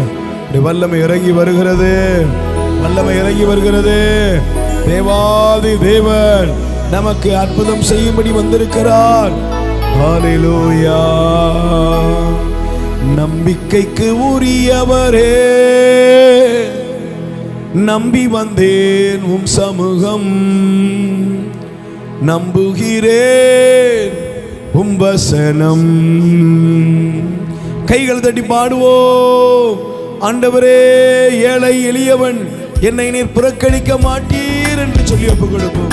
Speaker 1: வல்லமை இறங்கி வருகிறது, வல்லமை இறங்கி வருகிறது. தேவாதி தேவன் நமக்கு அற்புதம் செய்யும்படி வந்திருக்கிறார். ஹல்லேலூயா. நம்பிக்கைக்கு உரியவரே, நம்பி வந்தேன் உம் சமூகம், நம்புகிறேன் உம் வசனம். கைகள் தட்டி பாடுவோம். ஆண்டவரே ஏழை எளியவன் என்னை நீர் புறக்கணிக்க மாட்டீர் என்று சொல்லி ஒப்புக் கொடுப்போம்.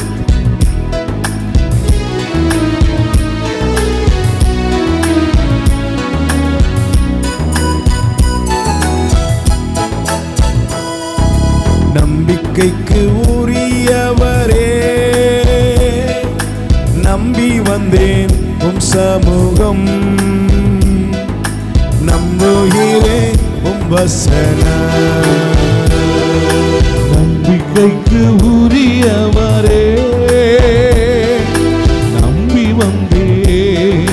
Speaker 1: நம்பிக்கைக்கு உரியவரே, நம்பி வந்தேன் உம் சமூகம், நம்புகிறேன் உம் வசனம்.
Speaker 2: நம்பிக்கைக்கு உரியவரே, நம்பி வந்தேன்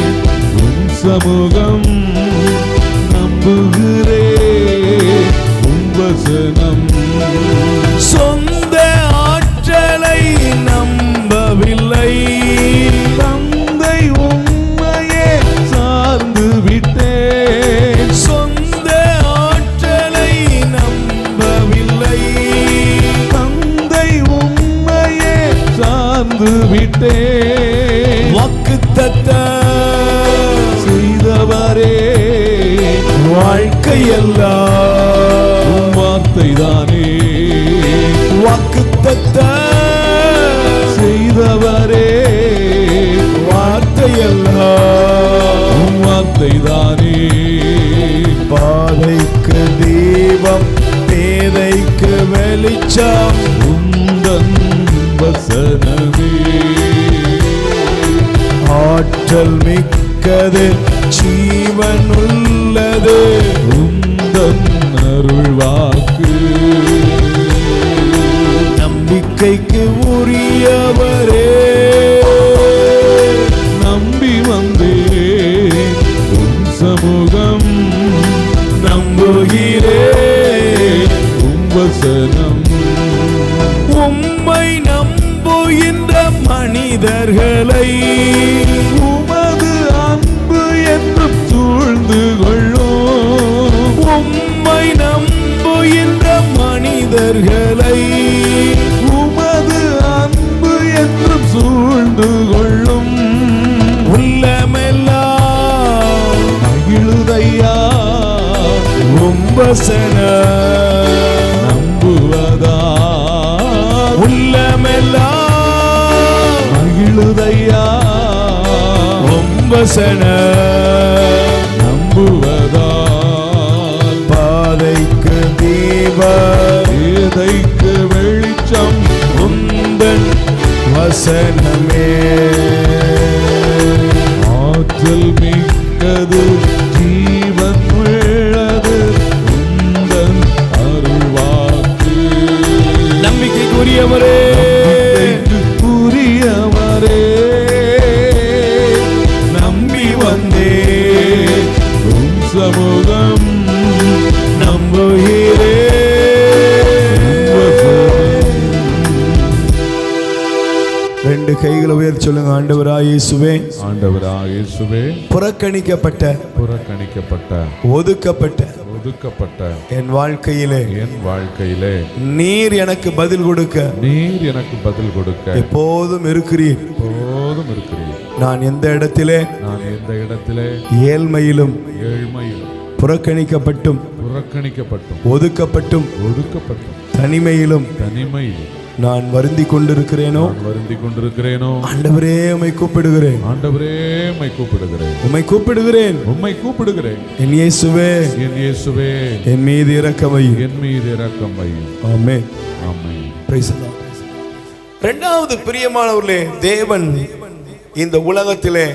Speaker 2: உம் சமூகம், நம்புகிறேன் உம் வசனம்.
Speaker 1: சொந்த ஆற்றலை நம்பவில்லை,
Speaker 2: தந்தை உம்மையே சார்ந்து விட்டேன்.
Speaker 1: சொந்த ஆற்றலை நம்பவில்லை,
Speaker 2: தந்தை உம்மையே சார்ந்து விட்டேன்.
Speaker 1: வாக்குத்தத்தம்
Speaker 2: செய்தவரே,
Speaker 1: வாழ்க்கையெல்லாம்
Speaker 2: உம் வார்த்தைதானே.
Speaker 1: வாக்குத்தத்தம்
Speaker 2: செய்தவரே,
Speaker 1: வார்த்தையெல்லாம்
Speaker 2: உம் வார்த்தைதானே.
Speaker 1: பாதைக்கு தீபம், பேதைக்கு வெளிச்சம்,
Speaker 2: உந்தன் வசனமே
Speaker 1: ஆற்றல் மிக்கது, ஜீவன் உள்ளது,
Speaker 2: உந்தன் அருள் வாக்கு.
Speaker 1: நம்பிக்கைக்கு உரியவரே,
Speaker 2: நம்பி வந்தேன் உம் சமூகம்,
Speaker 1: நம்புகிறேன்
Speaker 2: உம் வசனம்.
Speaker 1: உம்மை நம்புகின்ற மனிதர்களை
Speaker 2: உமது அன்பு என்றும் சூழ்ந்து கொள்ளும்.
Speaker 1: வசனம்
Speaker 2: நம்புவதால்
Speaker 1: பாதைக்கு தீபம்
Speaker 2: ஏதைக்கு வெளிச்சம்
Speaker 1: உந்தன் வசனமே
Speaker 2: ஆற்றல் மிக்கது ஜீவன் உள்ளது உந்தன் அருள்வாக்கு
Speaker 1: நம்பிக்கைக்குரியவரே
Speaker 2: புரியவரே
Speaker 1: நம்பி வந்தே
Speaker 2: உம் சமூகம்
Speaker 1: நம்புகிறே. ரெண்டு கைகளை உயர்த்தி சொல்லுங்க. ஆண்டவராய் இயேசுவே,
Speaker 2: ஆண்டவராக இயேசுவே,
Speaker 1: புறக்கணிக்கப்பட்ட
Speaker 2: புறக்கணிக்கப்பட்ட
Speaker 1: ஒதுக்கப்பட்ட என் வாழ்க்கையிலே நீர் எனக்கு பதில் கொடுக்க எப்போதும் இருக்கிறீர். நான் எந்த இடத்திலே ஏழ்மையிலும் புறக்கணிக்கப்பட்டும் ஒதுக்கப்பட்டும் தனிமையிலும் நான் வருந்தி கொண்டிருக்கிறேனோ ஆண்டவரே உம்மை கூப்பிடுகிறேன். உம்மை கூப்பிடுகிறேன். என் இயேசுவே, என் மீது இரக்கமையும். ஆமென். Price the Lord. இரண்டாவது பிரியமானவர்களே, தேவன் இந்த உலகத்திலே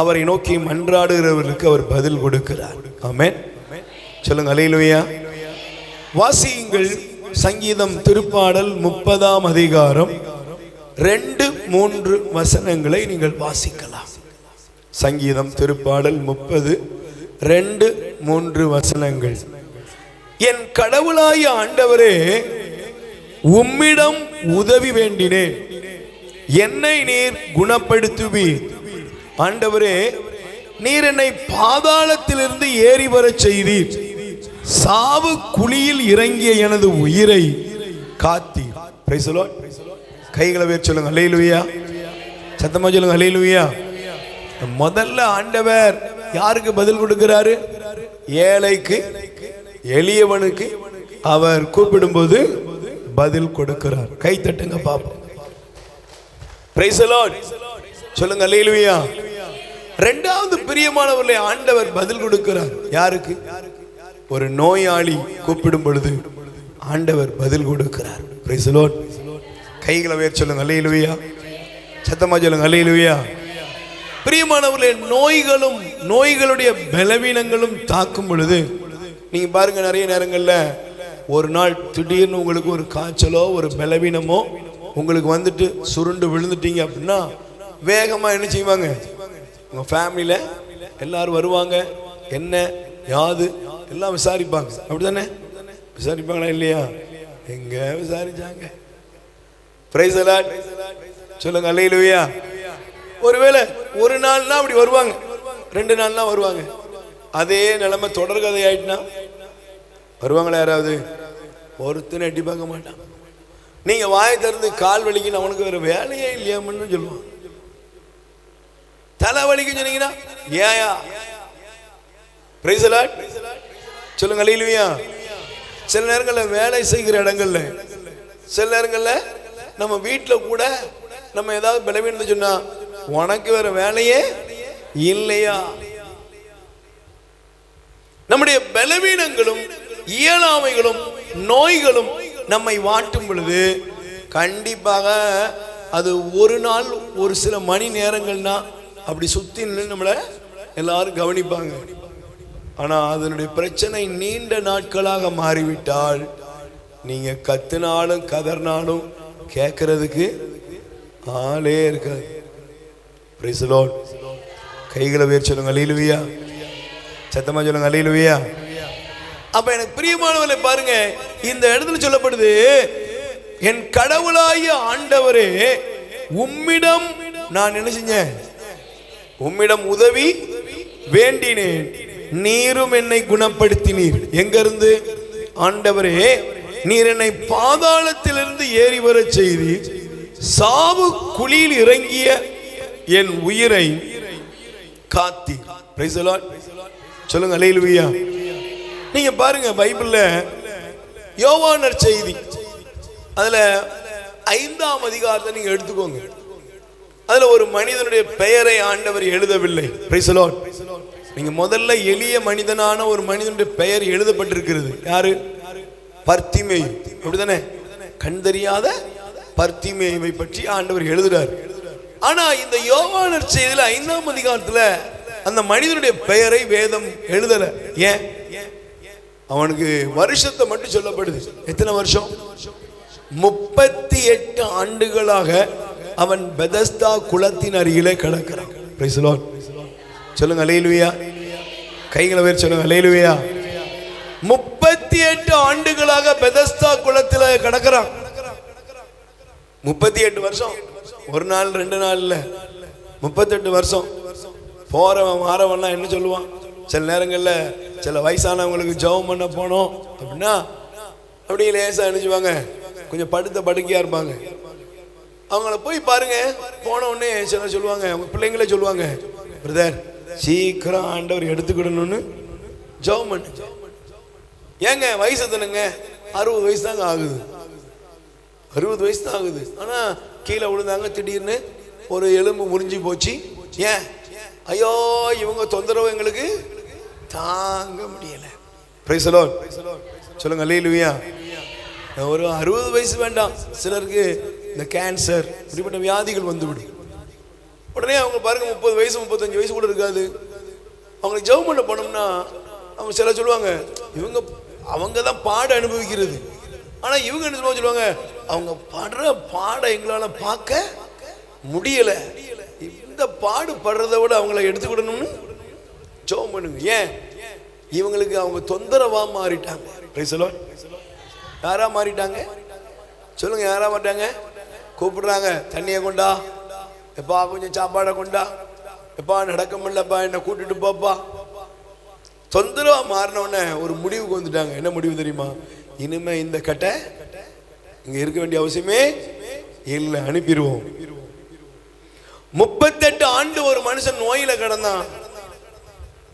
Speaker 1: அவரை நோக்கி மன்றாடுகிறவர்களுக்கு அவர் பதில் கொடுக்கிறார். ஆமென். சொல்லுங்க அல்லேலூயா. வாசியுங்கள் சங்கீதம் திருப்பாடல் 30ஆம் அதிகாரம் 2-3 வசனங்களை நீங்கள் வாசிக்கலாம். சங்கீதம் திருப்பாடல் 30 2-3 வசனங்கள். என் கடவுளாய ஆண்டவரே, உம்மிடம் உதவி வேண்டினேன், என்னை நீர் குணப்படுத்துவீர். ஆண்டவரே, நீர் என்னை பாதாளத்திலிருந்து ஏறி வரச் செய்தீர், சாவு குழியில் இறங்கிய எனது உயிரை காத்தீர். Price the Lord. கைகளை உயர்த்தி சொல்லுங்க அல்லேலூயா. சத்தமா சொல்லுங்க அல்லேலூயா. முதல்ல ஆண்டவர் யாருக்கு பதில் கொடுக்கிறாரு? ஏழைக்கு, எளியவனுக்கு அவர் கூப்பிடும்போது பதில் கொடுக்கிறார். கை தட்டுங்க பாப்போம். Price the lord. சொல்லுங்க அல்லேலூயா. இரண்டாவது பிரியமானவர்களே, ஆண்டவர் பதில் கொடுக்கிறார். யாருக்கு? ஒரு நோயாளி கூப்பிடும் பொழுது ஆண்டவர் பதில் கொடுக்கிறார். Price the Lord. கைகளை உயர்த்தி சொல்லுங்க அல்லேலூயா. சத்தமா சொல்லுங்க அல்லேலூயா. பிரியமானவர்களே, நோய்களும் நோய்களுடைய பலவீனங்களும் தாக்கும் பொழுது நீங்க பாருங்க, நிறைய நேரங்கள்ல ஒரு நாள் திடீர்னு உங்களுக்கு ஒரு காய்ச்சலோ ஒரு பலவீனமோ உங்களுக்கு வந்துட்டு சுருண்டு விழுந்துட்டீங்க அப்படின்னா வேகமா என்ன செய்வாங்க? உங்க ஃபேமிலியில எல்லாரும் வருவாங்க, என்ன யாது எல்லாம் விசாரிப்பாங்க. அப்படித்தானே? விசாரிப்பாங்களா இல்லையா? எங்க விசாரிச்சாங்க? Price the lord. சொல்லுங்க அல்லேலூயா. ஒருவேளை ஒரு நாள்னா அப்படி வருவாங்க, 2 நாள்னா வருவாங்க. அதே நிலைமை தொடர்கதை ஆயிட்டுனா வருவாங்களா? யாராவது ஒருத்தனை எட்டி பார்க்க மாட்டான். நீங்க வாயை திறந்து கால் வலிக்குன்னு அவனுக்கு வேற வேலையே இல்லையாமன்னு சொல்லுவான். தலை வலிக்கு சொன்னீங்கன்னா ஏயா? Price the lord. சொல்லுங்க அல்லேலூயா. சில நேரங்களில் வேலை செய்கிற இடங்கள்ல, சில நேரங்களில் நம்ம வீட்டில் கூட நம்ம ஏதாவது பலவீனம் சொன்னா உனக்கு வேற வேலையே இல்லையா? நம்முடைய பலவீனங்களும் இயலாமைகளும் நோய்களும் நம்மை வாட்டும் பொழுது கண்டிப்பாக அது ஒரு நாள் ஒரு சில மணி நேரங்கள்னா அப்படி சுத்தி நின்று நம்மளை எல்லாரும் கவனிப்பாங்க. ஆனா அதனுடைய பிரச்சனை நீண்ட நாட்களாக மாறிவிட்டால் நீங்க கத்தினாலும் கதறினாலும் கேட்கறதுக்கு ஆளே இருக்காது. Price the Lord. கைகளை உயர்த்தி சொல்லுங்க அல்லேலூயா. சத்தமா சொல்லுங்க அல்லேலூயா. அப்ப எனக்கு பிரியமானவர்களே பாருங்க, இந்த இடத்துல சொல்லப்படுது, என் கடவுளாகிய ஆண்டவரே, உம்மிடம் நான் என்ன செஞ்சேன்? உம்மிடம் உதவி வேண்டினேன், நீரும் என்னை குணப்படுத்தினீர். எங்க இருந்து? ஆண்டவரே, நீர் என்னை பாதாளத்திலிருந்து ஏறி வர செய்தி, சாவு குழியில் இறங்கிய என் உயிரை காத்தி. Price the lord. சொல்லுங்க அல்லேலூயா. நீங்க பாருங்க, பைபிள்ல யோவான் செய்தி அதுல 5ஆம் அதிகாரத்தை நீங்க எடுத்துக்கோங்க. அதுல ஒரு மனிதனுடைய பெயரை ஆண்டவர் எழுதவில்லை. Price the Lord. நீங்க முதல்ல எளிய மனிதனான ஒரு மனிதனுடைய பெயர் எழுதப்பட்டிருக்கிறது. யாரு? பர்த்திமேயு. அப்படிதானே? கண் தெரியாத பர்த்திமேயுவை பற்றி ஆண்டவர் எழுதுறார். ஆனா இந்த யோவான் நற்செய்தியில 5ஆம் அதிகாரத்துல அந்த மனிதனுடைய பெயரை வேதம் எழுதல. ஏன்? அவனுக்கு வருஷத்தை மட்டும் சொல்லப்படுது. எத்தனை வருஷம்? 38 ஆண்டுகளாக அவன் பெதஸ்தா குளத்தின் அருகிலே கிடக்கிறான். Praise the lord. சொல்லுங்க அல்லேலூயா. கைகளை வேறு சொல்லுங்க அல்லேலூயா. 38 ஆண்டுகளாக பெதஸ்தா குளத்தில் கிடக்கிறான். 38 வருஷம். ஒரு நாள் 2 நாள் இல்ல, 38 வருஷம். போறவன் மாறவன்லாம் என்ன சொல்லுவான்? சில நேரங்களில் சில வயசானவங்களுக்கு ஜெபம் பண்ண போனோம் அப்படின்னா அப்படியே லேசா நினைச்சுவாங்க, கொஞ்சம் படுத்த படுக்கையா இருப்பாங்க. அவங்கள போய் பாருங்க. போன உடனே சிலர் சொல்லுவாங்க, அவங்க பிள்ளைங்களே சொல்லுவாங்க, பிரதர் சீக்கிரம் ஆண்டவர் எடுத்துக்கிடணும்னு ஜெபம் பண்ணு. ஏங்க வயசு தானுங்க, 60 வயசு தாங்க ஆகுது. 60 வயசு தான் ஆகுது. ஆனா கீழே விழுந்தாங்க, திடீர்னு ஒரு எலும்பு முறிஞ்சு போச்சு. ஏன்? ஐயோ இவங்க தொந்தரவு எங்களுக்கு தாங்க முடியல. Price the lord. சொல்லுங்க அல்லேலூயா. ஒரு 60 வயசு வேண்டாம், சிலருக்கு இந்த கேன்சர் இப்படிப்பட்ட வியாதிகள் வந்துவிடும். உடனே அவங்க பாருங்க 30 வயசு 35 வயசு கூட இருக்காது. அவங்களுக்கு ஜெபம் பண்ண போனோம்னா அவங்க சில சொல்லுவாங்க, அவங்க தான் பாட அனுபவிக்கிறது. ஆனா இவங்க என்ன சொல்லுவாங்க, அவங்க படுற பாட எங்களால பார்க்க முடியல, இந்த பாடு படுறதை விட அவங்கள எடுத்துக்கிடணும்னு ஜெபம் பண்ணுங்க. ஏன்? இவங்களுக்கு அவங்க தொந்தரவா மாறிட்டாங்க. Price the Lord. யாரா மாறிட்டாங்க? சொல்லுங்க, யாரா மாட்டாங்க? கூப்பிடுறாங்க, தண்ணியை கொண்டா, எப்பா கொஞ்சம் சாப்பாடை கொண்டா, எப்பா நடக்க முடியலப்பா, என்னை கூட்டிட்டு போப்பா. தொந்தரவா மாறினோடனே ஒரு முடிவுக்கு வந்துட்டாங்க. என்ன முடிவு தெரியுமா? இனிமே இந்த கட்டை இங்க இருக்க வேண்டிய அவசியமே இல்லை, அனுப்பிடுவோம். 38 ஆண்டு ஒரு மனுஷன் நோயில கிடந்தான்.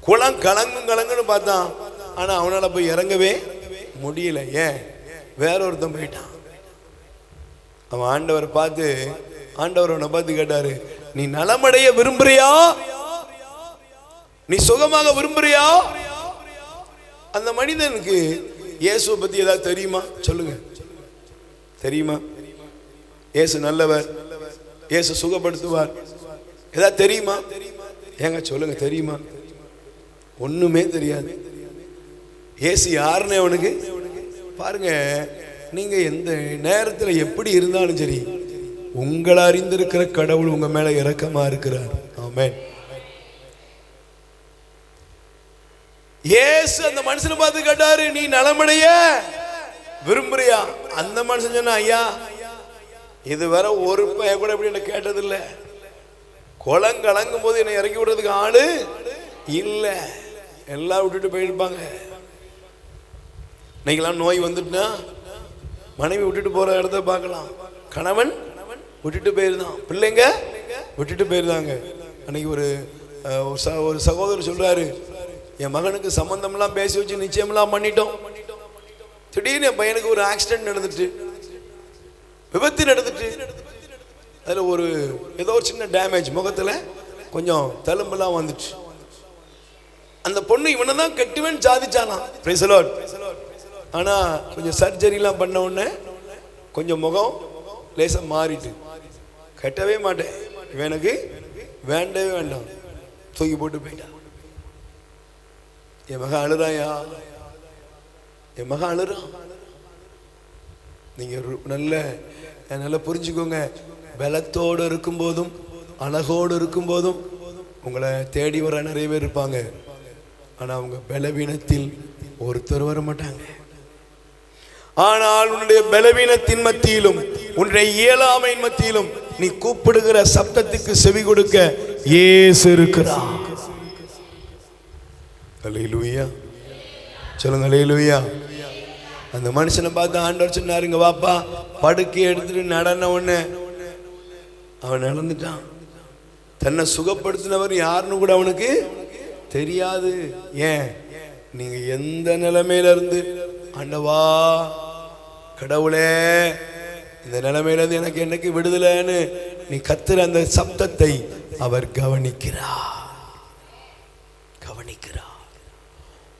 Speaker 1: குளம் கலங்குன்னு பார்த்தான். ஆனா அவனால போய் இறங்கவே முடியல. ஏன்? வேற ஒருத்தன் போயிட்டான். அவன் ஆண்டவரை பார்த்து, ஆண்டவர் அவனை பார்த்து கேட்டாரு, நீ நலமடைய விரும்புறியா? நீ சுகமாக விரும்புறியா? அந்த மனிதனுக்கு இயேசுவை பத்தி ஏதாவது தெரியுமா? சொல்லுங்க, தெரியுமா? இயேசு நல்லவர், இயேசு சுகப்படுத்துவார், ஏதாவது தெரியுமா? ஏங்க சொல்லுங்க, தெரியுமா? ஒண்ணுமே தெரியாது. இயேசு யாருன்னு அவனுக்கு பாருங்க. நீங்க எந்த நேரத்துல எப்படி இருந்தாலும் சரி, உங்களை அறிந்திருக்கிற கடவுள் உங்க மேல இரக்கமா இருக்கிறார். ஆமென். இயேசு அந்த மனுஷனை பார்த்து கேட்டாரு, நீ நலமடைய விரும்புறியா? அந்த மனுஷன் சொன்னா, ஐயா இதுவரை ஒரு பைய கூட எப்படி என்ன கேட்டதில்ல, குளம் கலங்கும் போது என்னை இறக்கி விடுறதுக்கு ஆளு இல்ல, எல்லாம் விட்டுட்டு போயிருப்பாங்க. இன்னைக்கெல்லாம் நோய் வந்துட்டுனா மனைவி விட்டுட்டு போற இடத்த பார்க்கலாம், கணவன் விட்டுட்டு போயிருந்தான், பிள்ளைங்க விட்டுட்டு போயிருந்தாங்க. அன்னைக்கு ஒரு சகோதரர் சொல்றாரு, என் மகனுக்கு சம்பந்தம்லாம் பேசி வச்சு நிச்சயம்லாம் பண்ணிட்டோம். திடீர்னு என் பையனுக்கு ஒரு ஆக்சிடென்ட் நடந்துட்டு, விபத்து நடந்துட்டு, அதுல ஏதோ ஒரு சின்ன டேமேஜ், முகத்துல கொஞ்சம் தழும்பெல்லாம் வந்துச்சு. அந்த பொண்ணு இவனை தான் கட்டுவேன்னு சாதிச்சானா. Price the Lord. ஆனா கொஞ்சம் சர்ஜரிலாம் பண்ண உடனே கொஞ்சம் முகம் லேசா மாறிட்டு, கட்டவே மாட்டேன், இவனுக்கு வேண்டவே வேண்டாம், தூக்கி போட்டு போயிட்டான். என் மகன் அழுறாயா? என் மகன் அழுறான். நீங்க நல்லா புரிஞ்சுக்கோங்க, பலத்தோடு இருக்கும் போதும் அழகோடு இருக்கும் போதும் உங்களை தேடி வர நிறைய பேர் இருப்பாங்க. ஆனா அவங்க பலவீனத்தில் ஒருத்தர் வர மாட்டாங்க. ஆனால் உன்னுடைய பலவீனத்தின் மத்தியிலும் உன்னுடைய இயலாமையின் மத்தியிலும் நீ கூப்பிடுகிற சப்தத்துக்கு செவி கொடுக்க இயேசு இருக்கிறார். அல்லேலூயா. சொல்லுங்க அல்லேலூயா. அந்த மனுஷனை பார்த்து ஆண்டவர் சொன்னாரு, இங்க வாப்பா. படுக்கை எடுத்துட்டு நடன உடனே அவன் நடந்துட்டான். தன்னை சுகப்படுத்தினவர் யாருன்னு கூட அவனுக்கு தெரியாது. ஏன்? நீங்க எந்த நிலைமையில இருந்து, ஆண்டவா கடவுளே இந்த நிலைமையில இருந்து எனக்கு என்னைக்கு விடுதலைன்னு நீ கத்துற அந்த சப்தத்தை அவர் கவனிக்கிறார்.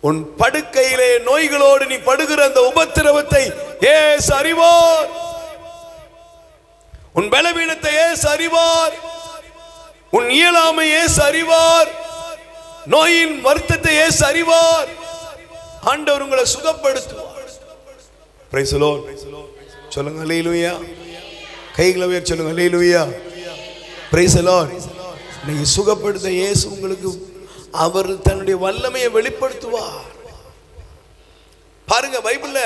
Speaker 1: உன் படுக்கையிலே நோய்களோடு நீ படுகிற அந்த உபத்திரவத்தை இயேசு அறிவார். உன் பலவீனத்தை இயேசு அறிவார். உன் இயலாமை இயேசு அறிவார். நோயின் வருத்தத்தை இயேசு அறிவார். ஆண்டவர் உங்களை சுகப்படுத்துவார். Price the lord. சொல்லுங்க அல்லேலூயா. கைகளை உயர்த்தி சொல்லுங்க அல்லேலூயா. Price the Lord. நீங்க சுகப்படுத்த இயேசு உங்களுக்கு அவர் தன்னுடைய வல்லமையை வெளிப்படுத்துவார். பாருங்க, பைபிள்ல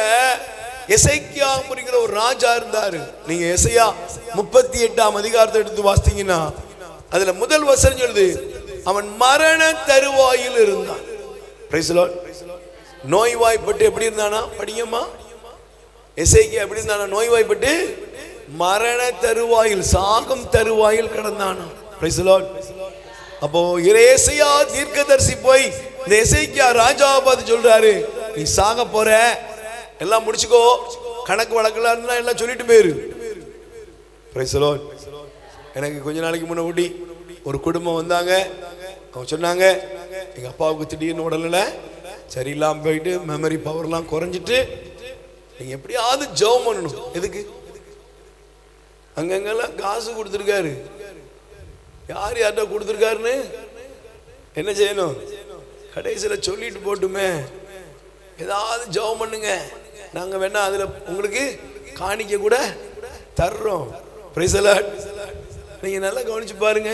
Speaker 1: எசேக்கியா அப்படிங்கிற ஒரு ராஜா இருந்தாரு. நீங்க எசையா 38ஆம் அதிகாரத்தை எடுத்து வாசித்தீங்கன்னா அதுல முதல் வசனம் சொல்லுது, அவன் மரண தருவாயில் இருந்தான். Price the Lord. நோய்வாய்ப்பட்டு எப்படி இருந்தானா? படிங்கம்மா. எசேக்கியா எப்படி இருந்தானா? நோய்வாய்ப்பட்டு மரண தருவாயில், சாகும் தருவாயில் கிடந்தானா. Price the Lord. அப்போ எசேக்கியா தீர்க்கதரிசி போய் இந்த எசேக்கியா ராஜாவை பார்த்து சொல்றாரு, நீ சாக போற, எல்லாம் முடிச்சுக்கோ, கணக்கு வழக்கெல்லாம் இருந்தா எல்லாம் சொல்லிட்டு போயிரு. Price the Lord. எனக்கு கொஞ்ச நாளைக்கு முன்னாடி ஒரு குடும்பம் வந்தாங்க. அவங்க சொன்னாங்க, எங்க அப்பாவுக்கு திடீர்னு உடல்ல சரியில்லாம போயிட்டு மெமரி பவர்லாம் குறைஞ்சிட்டு நீங்க எப்படியாவது ஜெபம் பண்ணணும். எதுக்கு? அங்கங்கெல்லாம் காசு கொடுத்துருக்காரு. யார் யார்கிட்ட கொடுத்துருக்காருன்னு என்ன செய்யணும்? கடைசியில் சொல்லிட்டு போட்டுமே, ஏதாவது ஜெபம் பண்ணுங்க, நாங்கள் வேணா அதில் உங்களுக்கு காணிக்க கூட தர்றோம். Price the Lord. நீங்க நல்லா கவனிச்சு பாருங்க.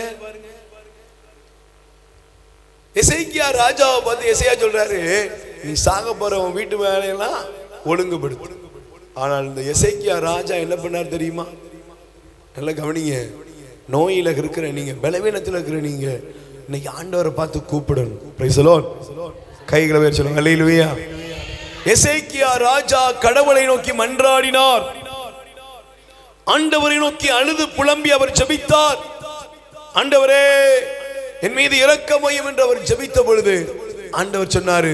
Speaker 1: எசேக்கியா ராஜாவை பார்த்து எசையா சொல்றாரு, நீ சாக போறவன் வீட்டு வேலையெல்லாம் ஒழுங்குபடுத்து. ஆனால் இந்த எசேக்கியா ராஜா என்ன பண்ணார் தெரியுமா? நல்லா கவனிங்க. நோயில இருக்கிற நீங்க, பலவீனத்தில் இருக்கிற நீங்க இன்னைக்கு ஆண்டவரை பார்த்து கூப்பிடணும். Price the Lord. கைகளை உயர்த்தி சொல்லுங்க அல்லேலூயா. எசேக்கியா ராஜா கடவுளை நோக்கி மன்றாடினார். ஆண்டவரை நோக்கி அழுது புலம்பி அவர் ஜெபித்தார். ஆண்டவரே என் மீது இரக்கமையும் என்று அவர் ஜெபித்த பொழுது ஆண்டவர் சொன்னாரு,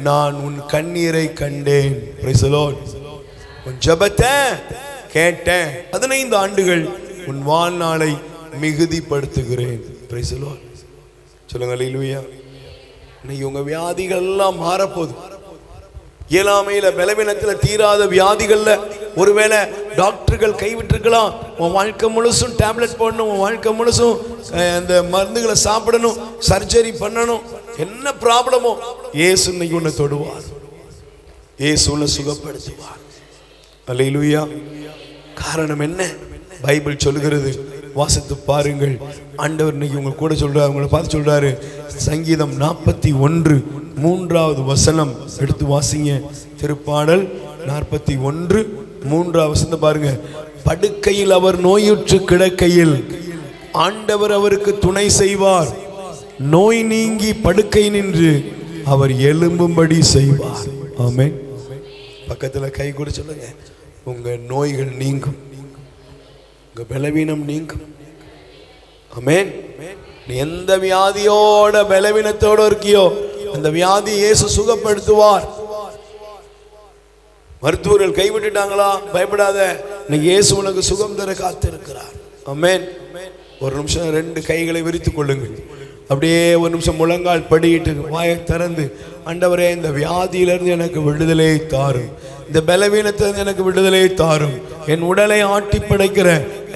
Speaker 1: நான் உன் கண்ணீரை கண்டேன். Price the Lord. உன் ஜெபத்தை கேட்டேன். 15 ஆண்டுகள் உன் வாழ்நாளை மிகுதிப்படுத்துகிறேன். Price the lord. சொல்லுங்க அல்லேலூயா. இன்னைக்கு உங்க வியாதிகள் எல்லாம் மாறப்போகுது. இயலாமையில, பலவீனத்துல தீராத வியாதிகள்ல ஒருவேளை டாக்டர்கள் கைவிட்டிருக்கலாம். உன் வாழ்க்கை முழுசும் டேப்லெட் போடணும், உன் வாழ்க்கை முழுசும் அந்த மருந்துகளை சாப்பிடணும், சர்ஜரி பண்ணணும், என்ன ப்ராப்ளமோ இயேசு இன்னைக்கு உன்னை தொடுவார். இயேசு உன்னை சுகப்படுத்துவார். அல்லேலூயா. காரணம் என்ன? பைபிள் சொல்லுகிறது, வாசித்து பாருங்கள். ஆண்டவர் இன்னைக்கு உங்க கூட சொல்றாரு, உங்களை பார்த்து சொல்றாரு. சங்கீதம் 41 3வது வசனம் எடுத்து வாசிங்க. திருப்பாடல் 41 3வது வசனத்தை பாருங்க. படுக்கையில் அவர் நோயுற்று கிடக்கையில் ஆண்டவர் அவருக்கு துணை செய்வார். நோய் நீங்கி படுக்கை நின்று அவர் எழும்பும்படி செய்வார். ஆமென். பக்கத்துல கை கூட சொல்லுங்க, உங்க நோய்கள் நீங்கும், உங்க பலவீனம் நீங்கும். ஆமென். நீ எந்த வியாதியோட பலவீனத்தோட இருக்கியோ அந்த வியாதி இயேசு சுகப்படுத்துவார். மருத்துவர்கள் கைவிட்டுட்டாங்களா? பயப்படாத, இன்னைக்கு இயேசு உனக்கு சுகம் தர காத்திருக்கிறார். ஆமென். ஒரு நிமிஷம் 2 கைகளை விரித்துக் கொள்ளுங்கள். அப்படியே ஒரு நிமிஷம் முழங்கால் படியிட்டு வாயை திறந்து, ஆண்டவரே இந்த வியாதியிலிருந்து எனக்கு விடுதலை தாரும், இந்த பலவீனத்திலிருந்து எனக்கு விடுதலை தாரும். என் உடலை ஆட்டி படைக்கிற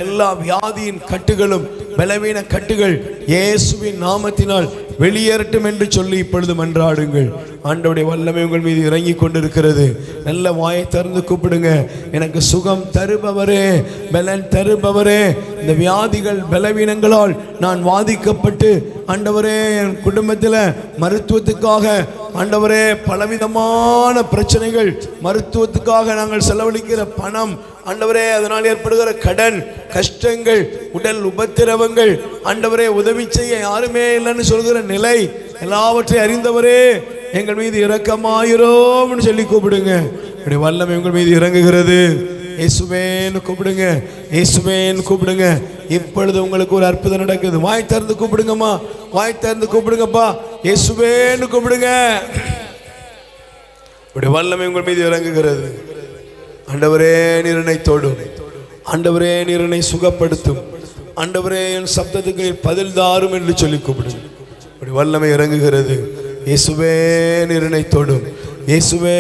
Speaker 1: எல்லா வியாதியின் கட்டுகளும், பலவீன கட்டுகள் இயேசுவின் நாமத்தினால் வெளியேறட்டும் என்று சொல்லி இப்பொழுது மன்றாடுங்கள். ஆண்டவருடைய வல்லமை உங்கள் மீது இறங்கி கொண்டிருக்கிறது. நல்ல வாயை திறந்து கூப்பிடுங்க. எனக்கு சுகம் தருபவரே, பலன் தருபவரே, இந்த வியாதிகள் பலவீனங்களால் நான் வாதிக்கப்பட்டு ஆண்டவரே என் குடும்பத்தில் மருத்துவத்துக்காக ஆண்டவரே பலவிதமான பிரச்சனைகள், மருத்துவத்துக்காக நாங்கள் செலவழிக்கிற பணம், ஆண்டவரே அதனால் ஏற்படுகிற கடன், கஷ்டங்கள், உடல் உபத்திரவங்கள், ஆண்டவரே உதவி செய்ய யாருமே இல்லைன்னு சொல்கிற நிலை, எல்லாவற்றையும் அறிந்தவரே எங்கள் மீது இரக்கமாயிரோம்னு சொல்லி கூப்பிடுங்க. அப்படி வல்லமை உங்கள் மீது இறங்குகிறது. இயேசுவேன்னு கூப்பிடுங்க, இயேசுவேன்னு கூப்பிடுங்க. இப்பொழுது உங்களுக்கு ஒரு அற்புதம் நடக்குது. வாய் திறந்து கூப்பிடுங்கம்மா, வாய் திறந்து கூப்பிடுங்கப்பா, இயேசுவேன்னு கூப்பிடுங்க. அப்படி வல்லமை உங்கள் மீது இறங்குகிறது. ஆண்டவரே நீர் என்னை தொடும், ஆண்டவரே நீர் என்னை சுகப்படுத்தும், ஆண்டவரே என் சப்தத்துக்கு நீர் பதில் தாரும் என்று சொல்லி கூப்பிடுங்க. அப்படி வல்லமை இறங்குகிறது. இயேசுவே நீரினை தொடும், இயேசுவே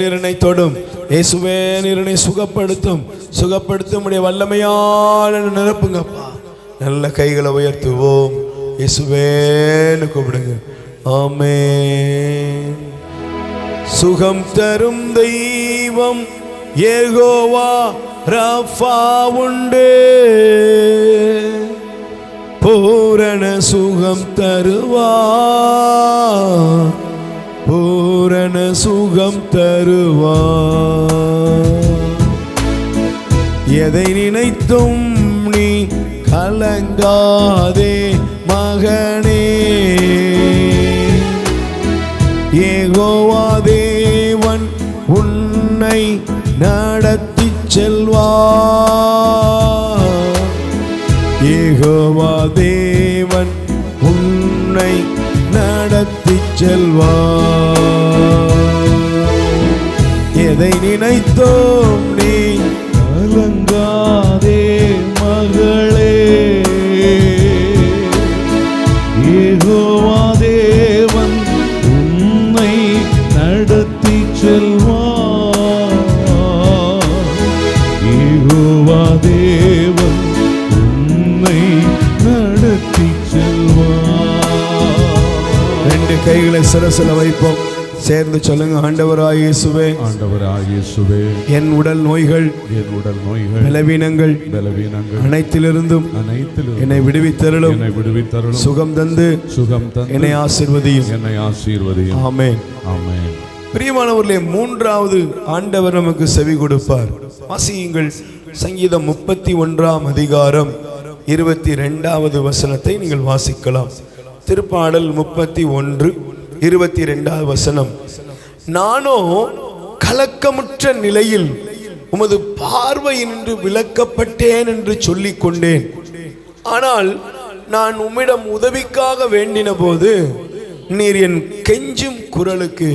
Speaker 1: நீரினை தொடும், இயேசுவே நீரினை சுகப்படுத்தும், சுகப்படுத்தும் உடைய வல்லமையால் நிரப்புங்கப்பா. நல்ல கைகளை உயர்த்துவோம், இயேசுவேன்னு கூப்பிடுங்க. ஆமென். சுகம் தரும் தெய்வம் யெகோவா ராஃபா உண்டு, பூரண சுகம் தருவார், பூரண சுகம் தருவார். எதை நினைத்தும் நீ கலங்காதே மகனே, யெகோவா தேவன் உன்னை நடத்தி செல்வார், யெகோவா தேவன் உன்னை நடத்தி செல்வார். எதை நினைத்தோம் நீ கலங்காதே மகளே,
Speaker 2: யெகோவா தேவன் உன்னை நடத்தி செல்வார், யெகோவா தேவன் உன்னை நடத்தி செல்வார்.
Speaker 1: ரெண்டு கைகளை சிரசில் வைப்போம், சேர்ந்து சொல்லுங்க. ஆண்டவராய் இயேசுவே,
Speaker 2: ஆண்டவராய் இயேசுவே,
Speaker 1: என் உடல் நோய்கள்,
Speaker 2: என் உடல் நோய்கள்,
Speaker 1: பலவீனங்கள் அனைத்திலிருந்தும் என்னை விடுவித்தருளும்,
Speaker 2: என்னை விடுவித்தருளும்,
Speaker 1: சுகம் தந்து என்னை ஆசீர்வதியும்,
Speaker 2: என்னை ஆசீர்வதியும்.
Speaker 1: ஆமென்,
Speaker 2: ஆமென்.
Speaker 1: பிரியமானவர்களே, மூன்றாவது ஆண்டவர் நமக்கு செவி கொடுப்பார். வாசியுங்கள், சங்கீதம் 31ஆம் அதிகாரம் 22வது வசனத்தை நீங்கள் வாசிக்கலாம். திருப்பாடல் 31:22 வசனம். நானோ கலக்கமுற்ற நிலையில் உமது பார்வையினின்று விலக்கப்பட்டேன் என்று சொல்லிக் கொண்டேன். ஆனால் நான் உம்மிடம் உதவிக்காக வேண்டின போது நீர் என் கெஞ்சும் குரலுக்கு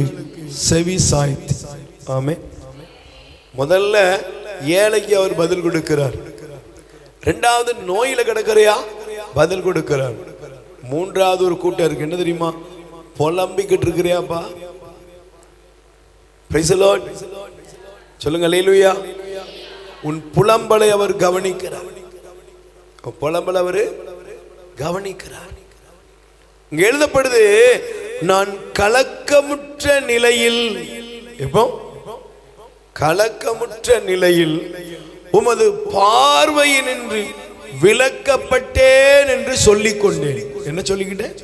Speaker 1: செவி சாய்த்து. ஆமே. முதல்ல ஏழைக்கு அவர் பதில் கொடுக்கிறார், இரண்டாவது நோயில கிடக்கிறையா பதில் கொடுக்கிறார், மூன்றாவது ஒரு கூட்டம் இருக்கு. என்ன தெரியுமா? புலம்பிக்கிட்டு இருக்கிறியாப்பா. Price the lord. சொல்லுங்க அல்லேலூயா. உன் புலம்பலை அவர் கவனிக்கிறார், புலம்பலை அவர் கவனிக்கிறார். இங்க எழுதப்படுது, நான் கலக்கமுற்ற நிலையில், எப்போ கலக்கமுற்ற நிலையில் உமது பார்வையினின்று விலக்கப்பட்டேன் என்று சொல்லிக் கொண்டேன். என்ன சொல்லிக்கிட்டேன்?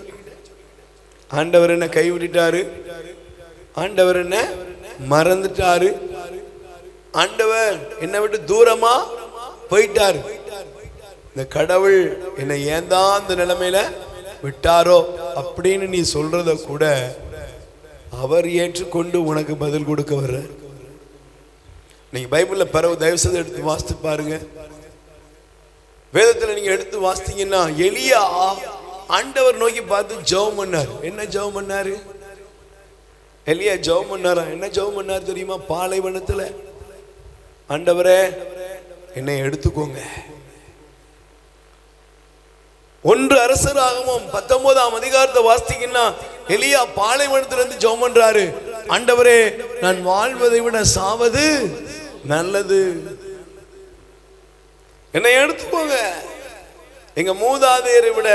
Speaker 1: ஆண்டவர் என்ன கைவிட்டாரு, ஆண்டவர் என்ன மறந்துட்டாரு, ஆண்டவர் என்னை விட்டு தூரமா போயிட்டாரு, இந்த கடவுள் என்னை ஏன் தான் அந்த நிலைமையில விட்டாரோ அப்படின்னு நீ சொல்றத கூட அவர் ஏற்றுக்கொண்டு உனக்கு பதில் கொடுக்க வர்ற. நீங்க பைபிள்ல பிறகு தயவு செய்து எடுத்து வாசித்து பாருங்க. வேதத்துல நீங்க எடுத்து வாசித்தீங்கன்னா, எலியா ஆண்டவர் நோக்கி பார்த்து ஜெபம் பண்ணார். என்ன ஜெபம் பண்ணாரு? எலியா ஜெபம் பண்ணாரா? என்ன ஜெபம் பண்ணாரு தெரியுமா? பாலைவனத்துல, ஆண்டவரே என்னை எடுத்துக்கோங்க. 1 அரசராகமம் 19ஆம் அதிகாரத்தை வாசித்தீங்கன்னா, எலியா பாலைவனத்துல இருந்து ஜெபம் பண்றாரு, ஆண்டவரே நான் வாழ்வதை விட சாவது நல்லது, என்னை எடுத்துக்கோங்க. எங்க மூதாதையரை விட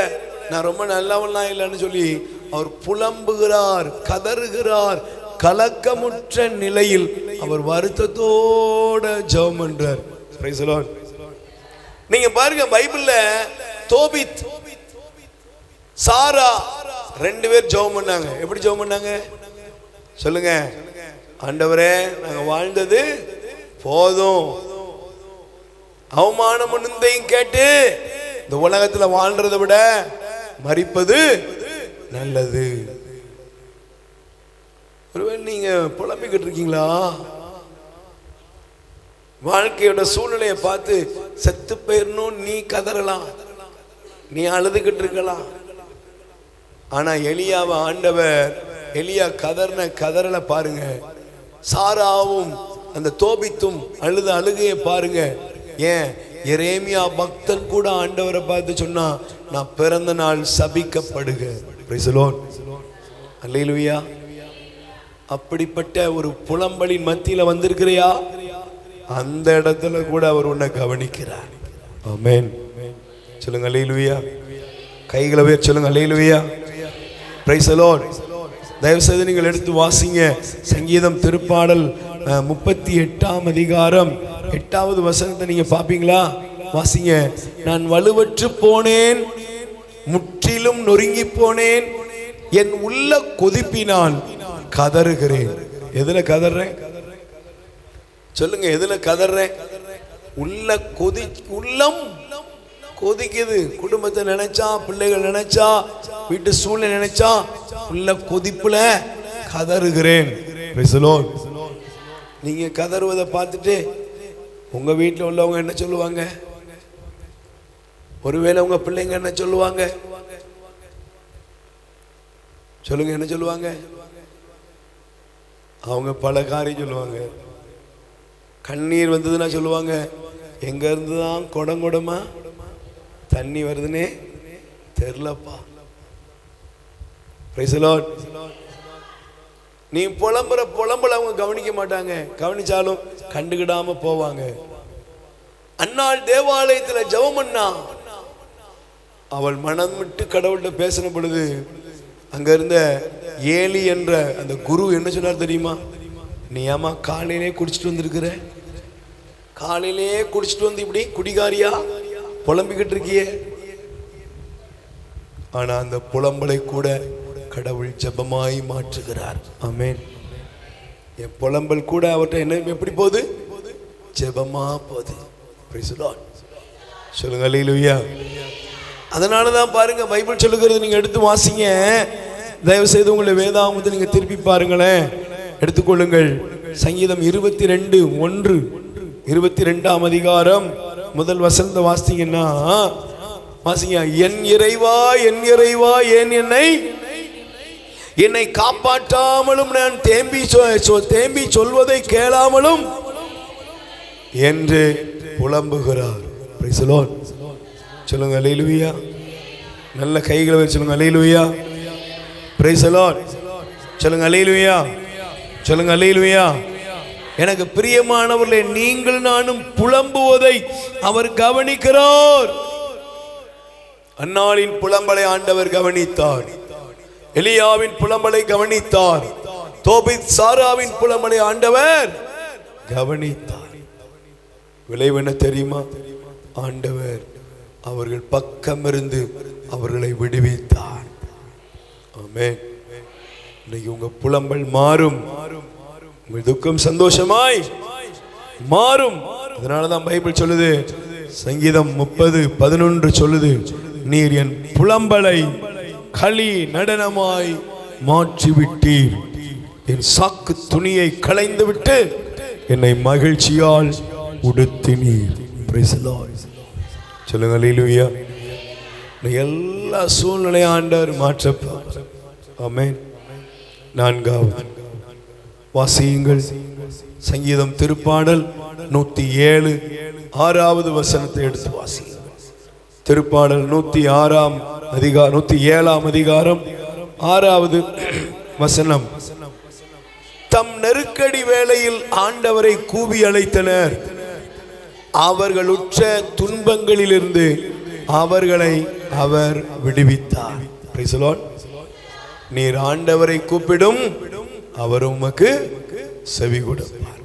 Speaker 1: நான் ரொம்ப நல்லவன்லாம் இல்லைன்னு சொல்லி அவர் புலம்புகிறார், கதறுகிறார். கலக்கமுற்ற நிலையில் அவர் வருத்தத்தோட ஜெபம் பண்றார். Price the Lord. நீங்க பாருங்க, பைபிள்ல தோபித், சாரா 2 பேர் ஜெபம் பண்ணாங்க. எப்படி ஜெபம் பண்ணாங்க சொல்லுங்க? ஆண்டவரே நாங்க வாழ்ந்தது போதும், அவமானம் நிந்தையும் கேட்டு இந்த உலகத்துல வாழ்றதை விட மரிப்பது நல்லது. ஒருவேளை நீங்க புலம்பிக்கிட்டு இருக்கீங்களா? வாழ்க்கையோட சூழ்நிலையை பார்த்து செத்து போயிடணும் நீ கதறலாம், நீ அழுதுகிட்டு இருக்கலாம். ஆனா எலியாவை ஆண்டவர், எலியா கதறின கதறலை பாருங்க, சாராவும் அந்த தோபித்தும் அழுத அழுகையை பாருங்க. ஏன்? எரேமியா பக்தன் கூட ஆண்டவரை பார்த்து சொன்னா, நான் பிறந்த நாள் சபிக்கப்படுக. Price the Lord. அல்லேலூயா. அப்படிப்பட்ட ஒரு புலம்பலின் மத்தியில வந்திருக்கிறியா? அந்த இடத்துல கூட அவர் உன்னை கவனிக்கிறார். ஆமென். சொல்லுங்க அல்லேலூயா. கைகளை உயர்த்தி சொல்லுங்க அல்லேலூயா. Price the Lord. தயவு செய்து நீங்கள் எடுத்து வாசிங்க. சங்கீதம் திருப்பாடல் 38ஆம் அதிகாரம் 8வது வசனத்தை நீங்க பாப்பீங்களா? வாசிங்க. நான் வலுவற்று போனேன், முற்றிலும் நொறுங்கி போனேன், என் உள்ள கொதிப்பினால் கதறுகிறேன். எதுல கதறேன்? சொல்லுங்க, எதுல கதறேன்? உள்ளம் கொதிக்குது. குடும்பத்தை நினைச்சா, பிள்ளைகள் நினைச்சா, வீட்டு சூழ்நிலை நினைச்சா உள்ள கொதிப்புல கதறுகிறேன். நீங்க கதறுவதை பார்த்துட்டு உங்க வீட்டில் உள்ளவங்க என்ன சொல்லுவாங்க? ஒருவேளை உங்க பிள்ளைங்க என்ன சொல்லுவாங்க? சொல்லுங்க, என்ன சொல்லுவாங்க? அவங்க பல காரியம் சொல்லுவாங்க. கண்ணீர் வந்ததுன்னா சொல்லுவாங்க, எங்க இருந்துதான் குடம் குடமா தண்ணி வருதுன்னே தெரியலப்பா. Price the Lord. நீ புலம்பல அவங்க கவனிக்க மாட்டாங்க. கவனிச்சாலும் கண்டுகிடாம போவாங்க. அன்னாள் தேவாலயத்தில் ஜெபம் பண்ணா. அவள் மனம் விட்டு கடவுள்கிட்ட பேசின பொழுது அங்க இருந்த ஏலி என்ற அந்த குரு என்ன சொன்னார் தெரியுமா? நீ ஏமா காலையிலே குடிச்சிட்டு வந்திருக்கிற? காலையிலே குடிச்சிட்டு வந்து இப்படி குடிகாரியா புலம்பிக்கிட்டு இருக்கியே. ஆனா அந்த புலம்பலை கூட கடவுள் ஜெபமாய் மாற்றுகிறார். ஆமென். என் புலம்பல் கூட அவர்கிட்ட என்ன எப்படி போகுது? ஜெபமா போகுது. Price the lord. சொல்லுங்க அல்லேலூயா. அதனாலதான் பாருங்க, பைபிள் சொல்லுகிறது நீங்க எடுத்து வாசிங்க. தயவு செய்து உங்களுடைய வேதாகமத்தை நீங்க திருப்பி பாருங்களேன், எடுத்துக்கொள்ளுங்கள். சங்கீதம் 22:1, 22ஆம் அதிகாரம் முதல் வசனத்தை வாசிங்கன்னா வாசிங்க. என் இறைவா, என் இறைவா, ஏன் என்னை காப்பாற்றாமலும் நான் தேம்பி சொல்வதை கேளாமலும் என்று புலம்புகிறார். Price the lord. சொல்லுங்க அல்லேலூயா. நல்ல கைகளை வச்சு சொல்லுங்க அல்லேலூயா. Price the lord. சொல்லுங்க அல்லேலூயா. சொல்லுங்க அல்லேலூயா. எனக்கு பிரியமானவர்களே, நீங்கள் நானும் புலம்புவதை அவர் கவனிக்கிறார். அன்னாளின் புலம்பலை ஆண்டவர் கவனித்தார். எலியாவின் புலம்பலை கவனித்தார். தோபித் சாராவின் புலம்பலை ஆண்டவர் கவனித்தார். விளைவு என்ன தெரியுமா? ஆண்டவர் அவர்கள் பக்கம் இருந்து அவர்களை விடுவித்தார். ஆமென். இன்னைக்கு உங்க புலம்பல் மாறும், உங்கள் துக்கம் சந்தோஷமாய் மாறும். அதனாலதான் பைபிள் சொல்லுது, சங்கீதம் 30:11 சொல்லுது, நீர் என் புலம்பலை களி நடனமாய் மாற்றிவிட்டீர், என் சாக்கு துணியை களைந்து விட்டு என்னை மகிழ்ச்சியால் உடுத்தினீர். Price the lord. சொல்லுங்க அல்லேலூயா. எல்லா சூழ்நிலையும் ஆண்டவர் மாற்றப்பார். ஆமென். 4வது வாசியுங்கள். சங்கீதம் திருப்பாடல் 107 6வது வசனத்தை எடுத்து வாசியுங்கள். திருப்பாடல் 107ஆம் அதிகாரம் 6வது வசனம். தம் நெருக்கடி வேளையில் ஆண்டவரை கூவி அழைத்தனர், அவர்கள் உற்ற துன்பங்களிலிருந்து அவர்களை அவர் விடுவித்தார். Praise the lord. நீர் ஆண்டவரை கூப்பிடும், அவர் உமக்கு செவி கொடுப்பார்.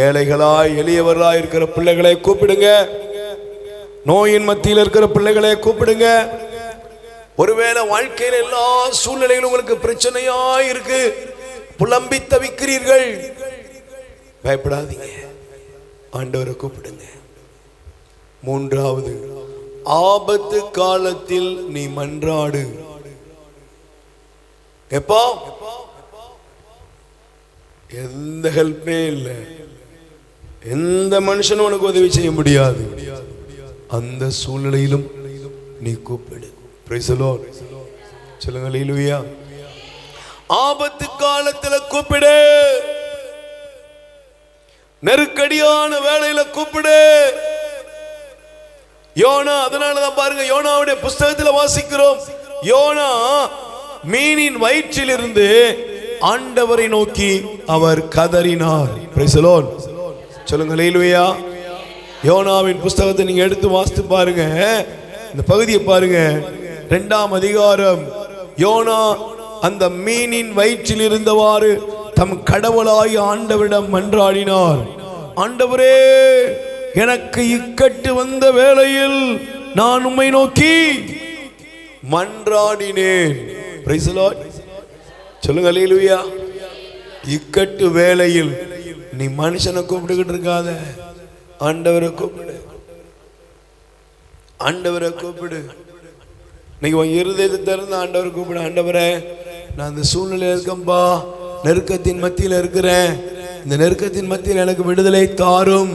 Speaker 1: ஏழைகளாய் எளியவர்களாய் இருக்கிற பிள்ளைகளை கூப்பிடுங்க. நோயின் மத்தியில் இருக்கிற பிள்ளைகளை கூப்பிடுங்க. ஒருவேளை வாழ்க்கையில் எல்லா சூழ்நிலைகளும் உங்களுக்கு பிரச்சனையா இருக்கு, புலம்பி தவிக்கிறீர்கள், பயப்படாதீங்க, ஆண்டவரை கூப்பிடுங்க. 3வது, ஆபத்து காலத்தில் நீ மன்றாடு. எப்போ? எந்த ஹெல்ப்பே இல்லை, எந்த மனுஷனும் உனக்கு உதவி செய்ய முடியாது, அந்த சூழ்நிலையிலும் நீ கூப்பிடு. Price the lord. சொல்லுங்க அல்லேலூயா. ஆபத்து காலத்துல கூப்பிடு, நெருக்கடியான வேளையில கூப்பிடு. யோனா, அதனாலதான் பாருங்க, யோனாவுடைய புஸ்தகத்துல வாசிக்கிறோம், யோனா மீனின் வயிற்றிலிருந்து ஆண்டவரை நோக்கி அவர் கதறினார். Price the lord. சொல்லுங்க ஹல்லேலூயா. யோனாவின் புஸ்தகத்தை நீங்க எடுத்து வாசித்து பாருங்க, இந்த பகுதியை பாருங்க, 2ஆம் அதிகாரம். யோனா அந்த மீனின் வயிற்றில் இருந்தவாறு தம் கடவுளாய் ஆண்டவரிடம் மன்றாடினார். ஆண்டவரே, எனக்கு இக்கட்டு வந்த வேளையில் நான் உம்மை நோக்கி மன்றாடினேன். Price the lord. சொல்லுங்க ஹல்லேலூயா. இக்கட்டு வேளையில் நீ மனுஷனை கூப்பிட்டுக்கிட்டு இருக்காத, ஆண்டவரை கூப்பிடு, ஆண்டவரை கூப்பிடு. இன்னைக்கு உன் இருதயத்தை திறந்து ஆண்டவரை கூப்பிடு. ஆண்டவரே, நான் இந்த சூழ்நிலை இருக்கேன்பா, நெருக்கத்தின் மத்தியில் இருக்கிறேன், இந்த நெருக்கத்தின் மத்தியில் எனக்கு விடுதலை தாரும்.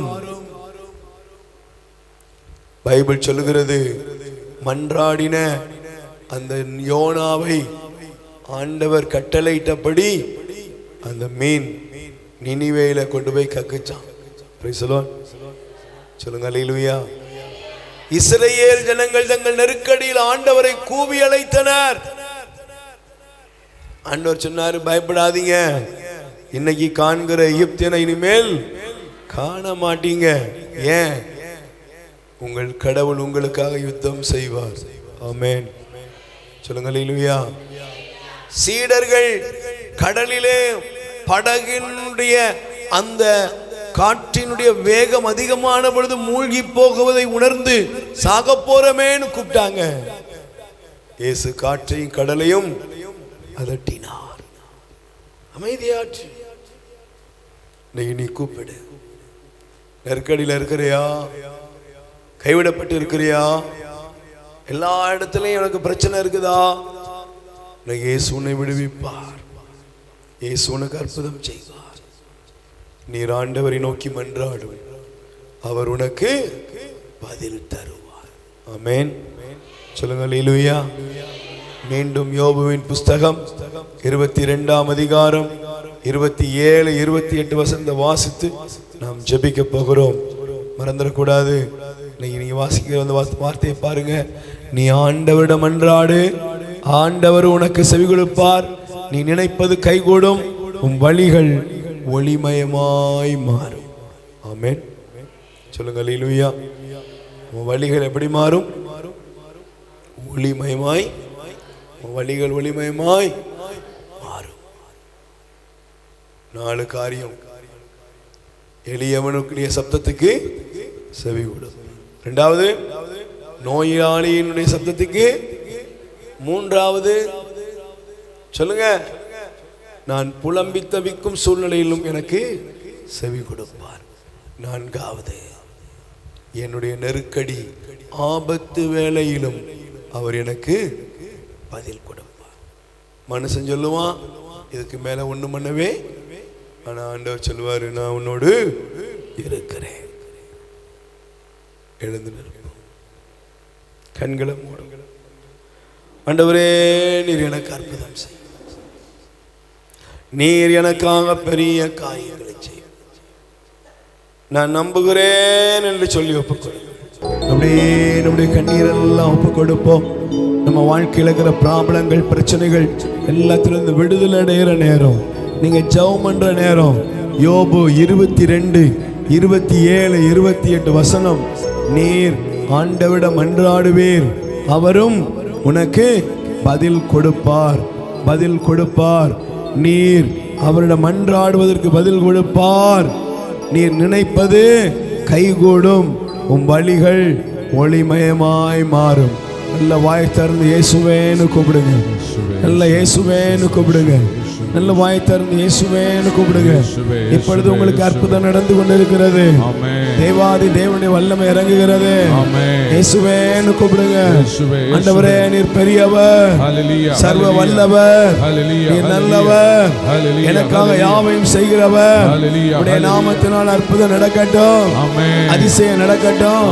Speaker 1: பைபிள் சொல்லுகிறது, மன்றாடின அந்த யோனாவை ஆண்டவர் கட்டளையிட்டபடி அந்த மீன் நினிவேயில கொண்டு போய் கக்குச்சான். Price the lord. சொல்லுங்க ஹல்லேலூயா. இஸ்ரவேல் ஜனங்கள் தங்கள் நெருக்கடியில் ஆண்டவரை கூவி அழைத்தனர். ஆண்டவர் சொன்னாரு, பயப்படாதீங்க, இன்னைக்கு காண்கிற எகிப்தியனை இனிமேல் காண மாட்டீங்க. ஏன்? உங்கள் கடவுள் உங்களுக்காக யுத்தம் செய்வார். ஆமென். சொல்லுங்க ஹல்லேலூயா. சீடர்கள் கடலிலே படகினுடைய அந்த காற்றினுடைய வேகம் அதிகமான பொழுது மூழ்கி போகுவதை உணர்ந்து சாக போறமேன்னு கூப்பிட்டாங்க. இயேசு காற்றையும் கடலையும் அதட்டினார், அமைதியாற்று. நீ கூப்பிடு. நெருக்கடியில் இருக்கிறியா? கைவிடப்பட்டு இருக்கிறியா? எல்லா இடத்துலயும் எனக்கு பிரச்சனை இருக்குதா? இயேசு உன்னை விடுவிப்பார். இயேசு உனக்கு அற்புதம் செய்வார். நீர் ஆண்டவரை நோக்கி மன்றாடும், அவர் உனக்கு பதில் தருவார். ஆமென். சொல்லுங்க ஹல்லேலூயா. மீண்டும் யோபுவின் புஸ்தகம் 22ஆம் அதிகாரம் 27, 28 வசனத்தை வாசித்து நாம் ஜெபிக்க போகிறோம். மறந்துடக்கூடாது. நீங்க வாசிக்கிற அந்த வார்த்தையை பாருங்க. நீ ஆண்டவரிடம் மன்றாடு, ஆண்டவர் உனக்கு செவி கொடுப்பார். நீ நினைப்பது கைகூடும், உன் வழிகள் ஒளிமயமாய் மாறும். ஆமென். சொல்லுங்க ஹல்லேலூயா. உன் வழிகள் எப்படி மாறும்? ஒளிமயமாய். உன் வழிகள் ஒளிமயமாய் மாறும். 4 காரியம். எளியவனுடைய சப்தத்துக்கு செவி கொடும். 2வது, நோயாளியினுடைய சப்தத்துக்கு. 3வது, சொல்லுங்க, நான் புலம்பி தவிக்கும் சூழ்நிலையிலும் எனக்கு செவி கொடுப்பார். 4வது, என்னுடைய நெருக்கடி ஆபத்து வேளையிலும் அவர் எனக்கு பதில் கொடுப்பார். மனுஷன் சொல்லுவான், இதுக்கு மேல ஒண்ணும் பண்ணவே, ஆனா ஆண்டவர் சொல்லுவாரு, நான் உன்னோடு இருக்கிறேன். எழுந்து நிற்போம், கண்களை மூடுங்க. ஆண்டவரே, நீர் எனக்கு அற்புதம் செய், நீர் எனக்காக பெரிய காரியங்களை செய், நான் நம்புகிறேன் என்று சொல்லி ஒப்புக்கொடுப்போம். அப்படியே நம்முடைய கண்ணீரெல்லாம் ஒப்பு கொடுப்போம். நம்ம வாழ்க்கையில் இருக்கிற ப்ராப்ளங்கள், பிரச்சனைகள் எல்லாத்திலிருந்து விடுதலை அடைகிற நேரம், நீங்க ஜெபம் பண்ற நேரம். யோபு 22, 27, 28 வசனம். நீர் ஆண்டவரிடம் மன்றாடுவீர், அவரும் உனக்கு பதில் கொடுப்பார். பதில் கொடுப்பார். நீர் அவரிடம் மன்றாடுவதற்கு பதில் கொடுப்பார். நீர் நினைப்பது கைகூடும், உன் வழிகள் ஒளிமயமாய் மாறும். நல்ல வாய் திறந்து இயேசுவேன்னு கூப்பிடுங்க. நல்ல இயேசுவேன்னு கூப்பிடுங்க. நல்ல வாய் திறந்து இயேசுவேன்னு கூப்பிடுங்க. இப்பொழுது உங்களுக்கு அற்புதம் நடந்து கொண்டிருக்கிறது. தேவாதி தேவனுடைய வல்லமை இறங்குகிறது. இயேசுவேன்னு கூப்பிடுங்க. ஆண்டவரே, நீர் பெரியவர், சர்வ வல்லவர், நீர் நல்லவர், எனக்காக யாவையும் செய்கிறவர். உடைய நாமத்தினால் அற்புதம் நடக்கட்டும், அதிசயம் நடக்கட்டும்.